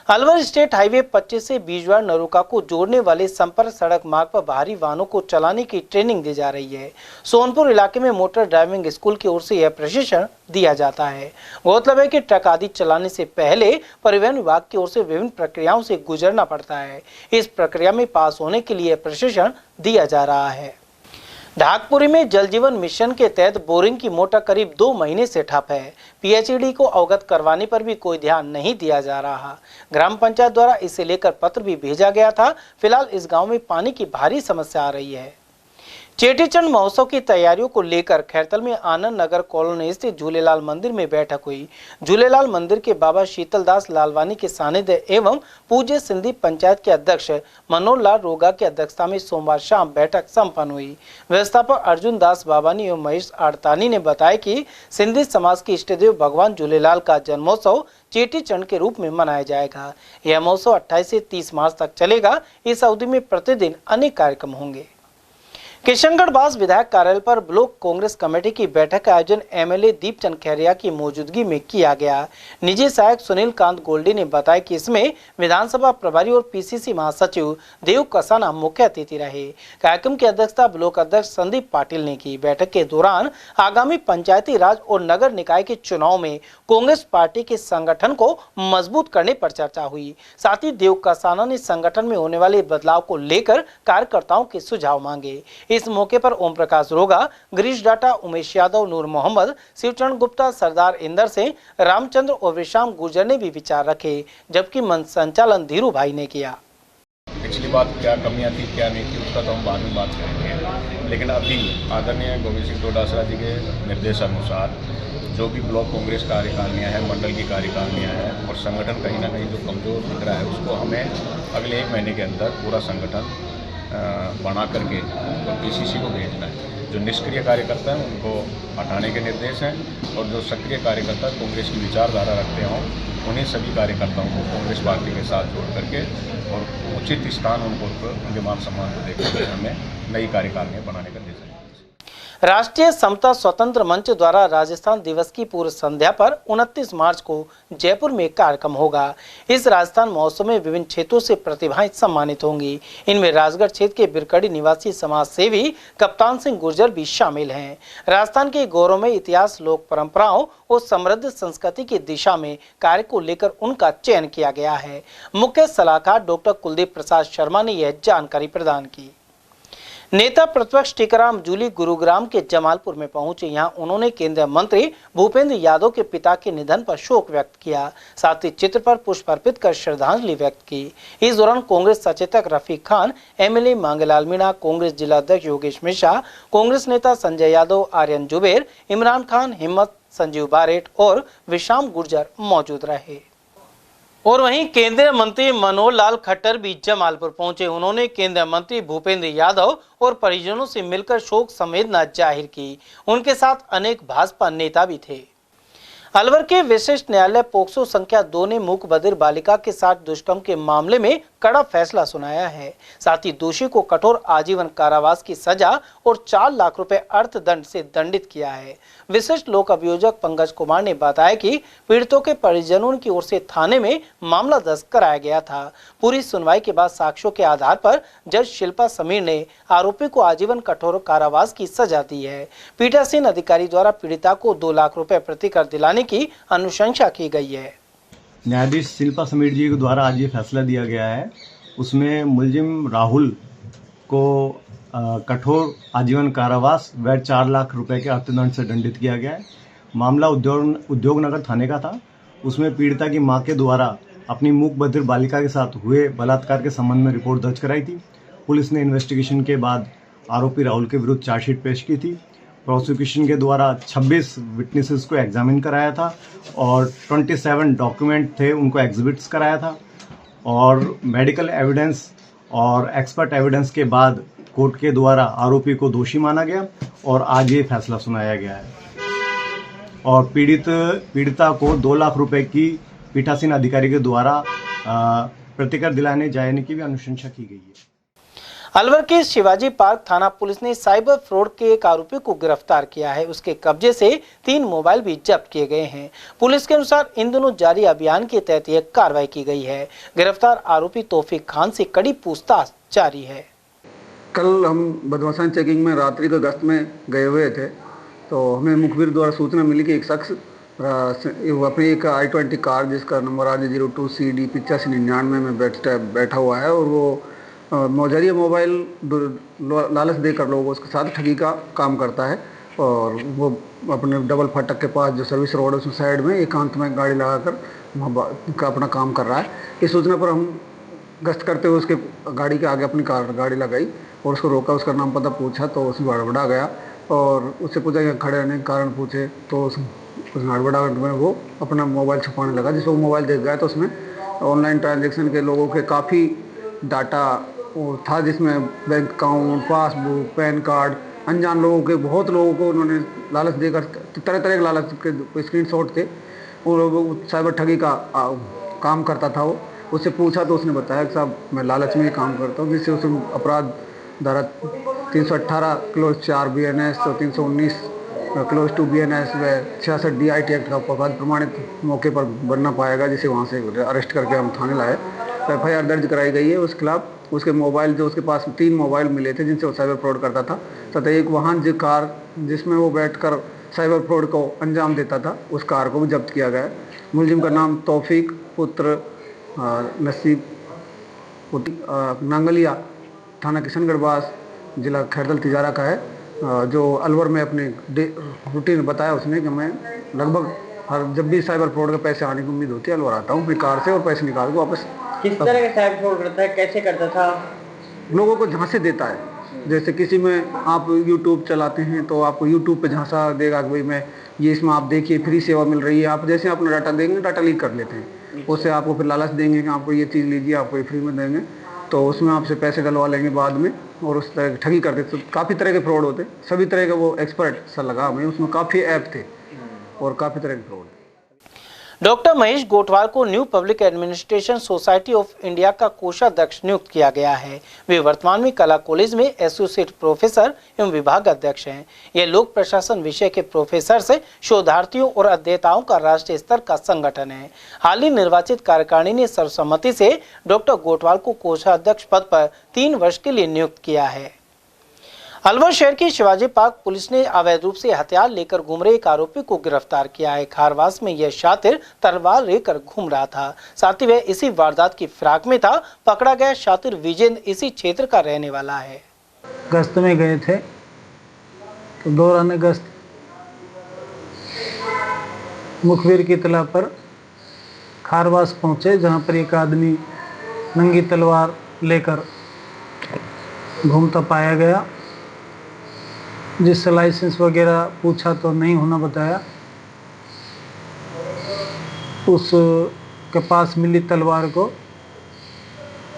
अलवर स्टेट हाईवे 25 से बीजवाड़ नरोका को जोड़ने वाले संपर्क सड़क मार्ग पर भारी वाहनों को चलाने की ट्रेनिंग दी जा रही है। सोनपुर इलाके में मोटर ड्राइविंग स्कूल की ओर से यह प्रशिक्षण दिया जाता है। गौरतलब है कि ट्रक आदि चलाने से पहले परिवहन विभाग की ओर से विभिन्न प्रक्रियाओं से गुजरना पड़ता है। इस प्रक्रिया में पास होने के लिए प्रशिक्षण दिया जा रहा है। ढाकपुरी में जल जीवन मिशन के तहत बोरिंग की मोटर करीब 2 महीने से ठप है। पीएचईडी को अवगत करवाने पर भी कोई ध्यान नहीं दिया जा रहा। ग्राम पंचायत द्वारा इसे लेकर पत्र भी भेजा गया था। फिलहाल इस गांव में पानी की भारी समस्या आ रही है। चेटीचंड महोत्सव की तैयारियों को लेकर खैरतल में आनंद नगर कॉलोनी स्थित झूलेलाल मंदिर में बैठक हुई। झूलेलाल मंदिर के बाबा शीतलदास लालवानी के सानिध्य एवं पूज्य सिंधी पंचायत के अध्यक्ष मनोहर लाल रोगा की अध्यक्षता में सोमवार शाम बैठक संपन्न हुई। व्यवस्थापक अर्जुन दास बाबानी एवं महेश आड़तानी ने बताया कि सिंधी समाज के इष्टदेव भगवान झूलेलाल का जन्मोत्सव चेटीचंड के रूप में मनाया जाएगा। यह महोत्सव 28 से 30 मार्च तक चलेगा। इस अवधि में प्रतिदिन अनेक कार्यक्रम होंगे। किशनगढ़ बास विधायक कार्यालय पर ब्लॉक कांग्रेस कमेटी की बैठक का आयोजन एमएलए दीपचंद खैरिया की मौजूदगी में किया गया। निजी सहायक सुनील कांत गोल्डी ने बताया कि इसमें विधानसभा प्रभारी और पीसीसी महासचिव देव कसाना मुख्य अतिथि रहे। कार्यक्रम की अध्यक्षता ब्लॉक अध्यक्ष संदीप पाटिल ने की। बैठक के दौरान आगामी पंचायती राज और नगर निकाय के चुनाव में कांग्रेस पार्टी के संगठन को मजबूत करने पर चर्चा हुई। साथ ही देव कसाना ने संगठन में होने वाले बदलाव को लेकर कार्यकर्ताओं के सुझाव मांगे। इस मौके पर ओम प्रकाश रोगा, गिरीश डाटा, उमेश यादव, नूर मोहम्मद, शिवचरण गुप्ता, सरदार इंदर सिंह, रामचंद्र और विशाम गुर्जर ने भी विचार रखे, जबकि मंच संचालन धीरू भाई ने किया। पिछली बात क्या कमियां थी क्या नहीं थी उसका तो हम बाद में बात करेंगे। लेकिन अभी आदरणीय गोविंद सिंह डोटासरा जी के निर्देशानुसार जो भी ब्लॉक कांग्रेस कार्यकारिणियाँ हैं, मंडल की कार्यकारिणियाँ हैं और संगठन कहीं ना कहीं जो कमज़ोर दिख रहा है उसको हमें अगले 1 महीने के अंदर पूरा संगठन बना करके और पीसीसी को भेजना है। जो निष्क्रिय कार्यकर्ता हैं उनको हटाने के निर्देश हैं और जो सक्रिय कार्यकर्ता कांग्रेस की विचारधारा रखते हों उन्हीं सभी कार्यकर्ताओं को कांग्रेस पार्टी के साथ जोड़ करके और उचित स्थान उनके मान सम्मान को देखते हुए हमें नई कार्यकारिणी बनाने का निर्देश है। राष्ट्रीय समता स्वतंत्र मंच द्वारा राजस्थान दिवस की पूर्व संध्या पर 29 मार्च को जयपुर में कार्यक्रम होगा। इस राजस्थान महोत्सव में विभिन्न क्षेत्रों से प्रतिभाएं सम्मानित होंगी। इनमें राजगढ़ क्षेत्र के बिरकड़ी निवासी समाज सेवी कप्तान सिंह गुर्जर भी शामिल हैं। राजस्थान के गौरवमय इतिहास, लोक परंपराओं और समृद्ध संस्कृति की दिशा में कार्य को लेकर उनका चयन किया गया है। मुख्य सलाहकार डॉक्टर कुलदीप प्रसाद शर्मा ने यह जानकारी प्रदान की। नेता प्रतिपक्ष टीकाराम जूली गुरुग्राम के जमालपुर में पहुंचे। यहां उन्होंने केंद्रीय मंत्री भूपेंद्र यादव के पिता के निधन पर शोक व्यक्त किया, साथ ही चित्र पर पुष्प अर्पित कर श्रद्धांजलि व्यक्त की। इस दौरान कांग्रेस सचेतक रफीक खान, एमएलए मांगेलाल मीणा, कांग्रेस जिला अध्यक्ष योगेश मिश्रा, कांग्रेस नेता संजय यादव, आर्यन जुबेर, इमरान खान, हिम्मत, संजीव बारेट और विशाम गुर्जर मौजूद रहे। और वहीं केंद्रीय मंत्री मनोहर लाल खट्टर भी जमालपुर पहुंचे। उन्होंने केंद्रीय मंत्री भूपेंद्र यादव और परिजनों से मिलकर शोक संवेदना जाहिर की। उनके साथ अनेक भाजपा नेता भी थे। अलवर के विशिष्ट न्यायालय पोक्सो संख्या 2 ने मूक बधिर बालिका के साथ दुष्कर्म के मामले में कड़ा फैसला सुनाया है। साथ ही दोषी को कठोर आजीवन कारावास की सजा और 4 लाख रुपए अर्थदंड से दंडित किया है। विशिष्ट लोक अभियोजक पंकज कुमार ने बताया कि पीड़ितों के परिजनों की ओर से थाने में मामला दर्ज कराया गया था। पूरी सुनवाई के बाद साक्ष्यों के आधार पर जज शिल्पा समीर ने आरोपी को आजीवन कठोर कारावास की सजा दी है। पीठासीन अधिकारी द्वारा पीड़िता को 2 लाख रुपए प्रतिकर दिलाने की अनुशंसा की गई है। न्यायाधीश शिल्पा समीर जी के द्वारा आज ये फैसला दिया गया है। उसमें मुलजिम राहुल को कठोर आजीवन कारावास व 4 लाख रुपए के अर्थदंड से दंडित किया गया है। मामला उद्योगनगर थाने का था। उसमें पीड़िता की मां के द्वारा अपनी मूक बधिर बालिका के साथ हुए बलात्कार के संबंध में रिपोर्ट दर्ज कराई थी। पुलिस ने इन्वेस्टिगेशन के बाद आरोपी राहुल के विरुद्ध चार्जशीट पेश की थी। प्रोसिक्यूशन के द्वारा 26 विटनेसेस को एग्जामिन कराया था और 27 डॉक्यूमेंट थे उनको एग्जिबिट्स कराया था और मेडिकल एविडेंस और एक्सपर्ट एविडेंस के बाद कोर्ट के द्वारा आरोपी को दोषी माना गया और आज ये फैसला सुनाया गया है और पीड़िता को 2 लाख रुपए की पीठासीन अधिकारी के द्वारा प्रतिकर दिलाने जाने की भी अनुशंसा की गई है। अलवर के शिवाजी पार्क थाना पुलिस ने साइबर फ्रॉड के एक आरोपी को गिरफ्तार किया है। उसके कब्जे से 3 मोबाइल भी जब्त किए गए हैं। पुलिस के अनुसार इन दिनों जारी अभियान के तहत यह कार्रवाई की गई है। गिरफ्तार आरोपी तौफीक खान से कड़ी पूछताछ जारी है। कल हम बदमाशान चेकिंग में रात्रि के गश्त में गए हुए थे तो हमें मुखबिर द्वारा सूचना मिली कि एक शख्स अपनी एक i20 कार जिसका नंबर आज 02CD 8599 में बैठा हुआ है और वो मौजरिया मोबाइल लालच देकर लोगों उसके साथ ठगी का काम करता है और वो अपने डबल फाटक के पास जो सर्विस रोड है उसमें साइड में एकांत में गाड़ी लगाकर अपना काम कर रहा है। इस सूचना पर हम गश्त करते हुए उसके गाड़ी के आगे अपनी गाड़ी लगाई और उसको रोका, उसका नाम पता पूछा तो उसमें हड़बड़ा गया और उससे पूछा कि खड़े रहने के कारण पूछे तो उस हड़बड़ा में वो अपना मोबाइल छुपाने लगा। जिसको मोबाइल देख गया तो उसमें ऑनलाइन ट्रांजेक्शन के लोगों के काफ़ी डाटा था जिसमें bank account, passbook, pan card, अनजान लोगों के बहुत लोगों को उन्होंने लालच देकर तरह तरह के लालच के स्क्रीनशॉट थे और साइबर ठगी का काम करता था। वो उससे पूछा तो उसने बताया कि साहब मैं लालच में ही काम करता हूँ, जिससे उसने अपराध धारा 318 क्लोज 4 BNS और 319 क्लोज 2 BNS व 66 DIT एक्ट का अपराध प्रमाणित मौके पर बनना पाएगा, जिसे वहाँ से अरेस्ट करके हम थाने लाए। FIR दर्ज कराई गई है उसके खिलाफ। उसके मोबाइल जो उसके पास 3 मोबाइल मिले थे जिनसे वो साइबर फ्रॉड करता था तथा एक वाहन जो कार जिसमें वो बैठकर साइबर फ्रॉड को अंजाम देता था उस कार को भी जब्त किया गया। मुलजिम का नाम तौफीक पुत्र नसीब नांगलिया थाना किशनगढ़बास जिला खैरदल तिजारा का है, जो अलवर में अपने रूटीन बताया उसने कि मैं लगभग जब भी साइबर फ्रॉड के पैसे आने की उम्मीद होती है अलवर आता हूँ अपनी कार से और पैसे निकाल के वापस। किस तरह का साइबर फ्रॉड करता है, कैसे करता था? लोगों को झांसे देता है, जैसे किसी में आप यूट्यूब चलाते हैं तो आपको यूट्यूब पे झांसा देगा कि भाई मैं ये इसमें आप देखिए फ्री सेवा मिल रही है। आप जैसे अपना डाटा देंगे, डाटा लीक कर लेते हैं, उससे आपको फिर लालच देंगे कि आपको ये चीज़ लीजिए, आपको ये फ्री में देंगे, तो उसमें आपसे पैसे डलवा लेंगे बाद में और उस तरह की ठगी करते। तो काफ़ी तरह के फ्रॉड होते, सभी तरह के वो एक्सपर्ट सा लगा हमें, उसमें काफ़ी ऐप थे और काफ़ी तरह के फ्रॉड। डॉक्टर महेश गोटवाल को new public administration society of India का कोषाध्यक्ष नियुक्त किया गया है। वे वर्तमान में कला कॉलेज में एसोसिएट प्रोफेसर एवं विभाग अध्यक्ष हैं। यह लोक प्रशासन विषय के प्रोफेसर से शोधार्थियों और अध्येताओं का राष्ट्रीय स्तर का संगठन है। हाल ही निर्वाचित कार्यकारिणी ने सर्वसम्मति से डॉक्टर गोटवाल को कोषाध्यक्ष पद पर 3 वर्ष के लिए नियुक्त किया है। अलवर शहर की शिवाजी पार्क पुलिस ने अवैध रूप से हथियार लेकर घूम रहे एक आरोपी को गिरफ्तार किया है। खारवास में यह शातिर तलवार लेकर घूम रहा था, साथ ही वह इसी वारदात की फिराक में था। पकड़ा गया शातिर विजेंद्र इसी क्षेत्र का रहने वाला है। गश्त में गए थे तो दौरान गश्त मुखबिर की इत्तला पर खारवास पहुंचे, जहां पर एक आदमी नंगी तलवार लेकर घूमता पाया गया, जिससे लाइसेंस वगैरह पूछा तो नहीं होना बताया। उस के पास मिली तलवार को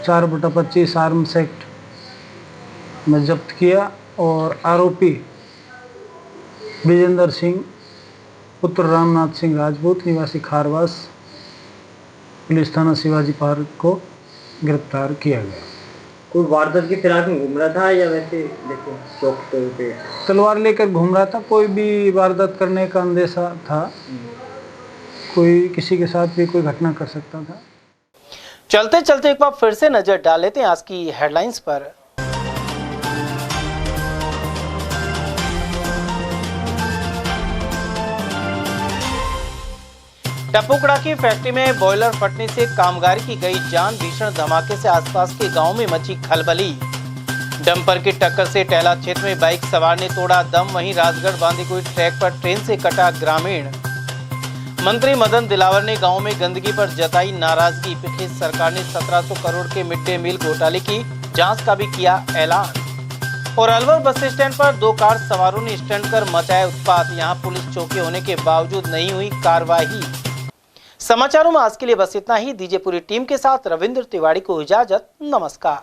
4/25 आर्म्स एक्ट में जब्त किया और आरोपी विजेंद्र सिंह पुत्र रामनाथ सिंह राजपूत निवासी खारवास पुलिस थाना शिवाजी पार्क को गिरफ्तार किया गया। कोई वारदात की फिराक में घूम रहा था या वैसे देखो शौक तौर पे तलवार लेकर घूम रहा था? कोई भी वारदात करने का अंदेशा था, कोई किसी के साथ भी कोई घटना कर सकता था। चलते चलते एक बार फिर से नजर डाल लेते हैं आज की हेडलाइंस पर। टपुकड़ा की फैक्ट्री में बॉयलर फटने से कामगार की गई जान। भीषण धमाके से आसपास के गांव में मची खलबली। डंपर की टक्कर से टैला क्षेत्र में बाइक सवार ने तोड़ा दम। वहीं राजगढ़ बांदीकुई ट्रैक पर ट्रेन से कटा ग्रामीण। मंत्री मदन दिलावर ने गांव में गंदगी पर जताई नाराजगी। पिछली सरकार ने 1700 करोड़ के मिड डे मील घोटाले की जांच का भी किया ऐलान। और अलवर बस स्टैंड पर 2 कार सवारों ने स्टंट कर मचाया उत्पात। यहां पुलिस चौकी होने के बावजूद नहीं हुई कार्रवाई। समाचारों में आज के लिए बस इतना ही। दीजिए पूरी टीम के साथ रविंद्र तिवारी को इजाजत। नमस्कार।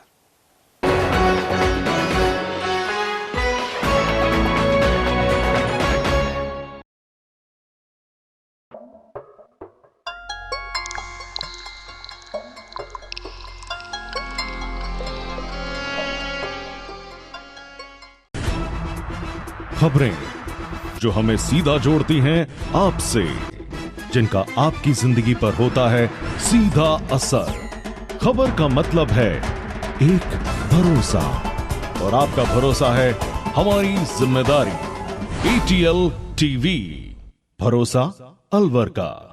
खबरें जो हमें सीधा जोड़ती हैं आपसे, जिनका आपकी जिंदगी पर होता है सीधा असर। खबर का मतलब है एक भरोसा, और आपका भरोसा है हमारी जिम्मेदारी। ATL TV, भरोसा अलवर का।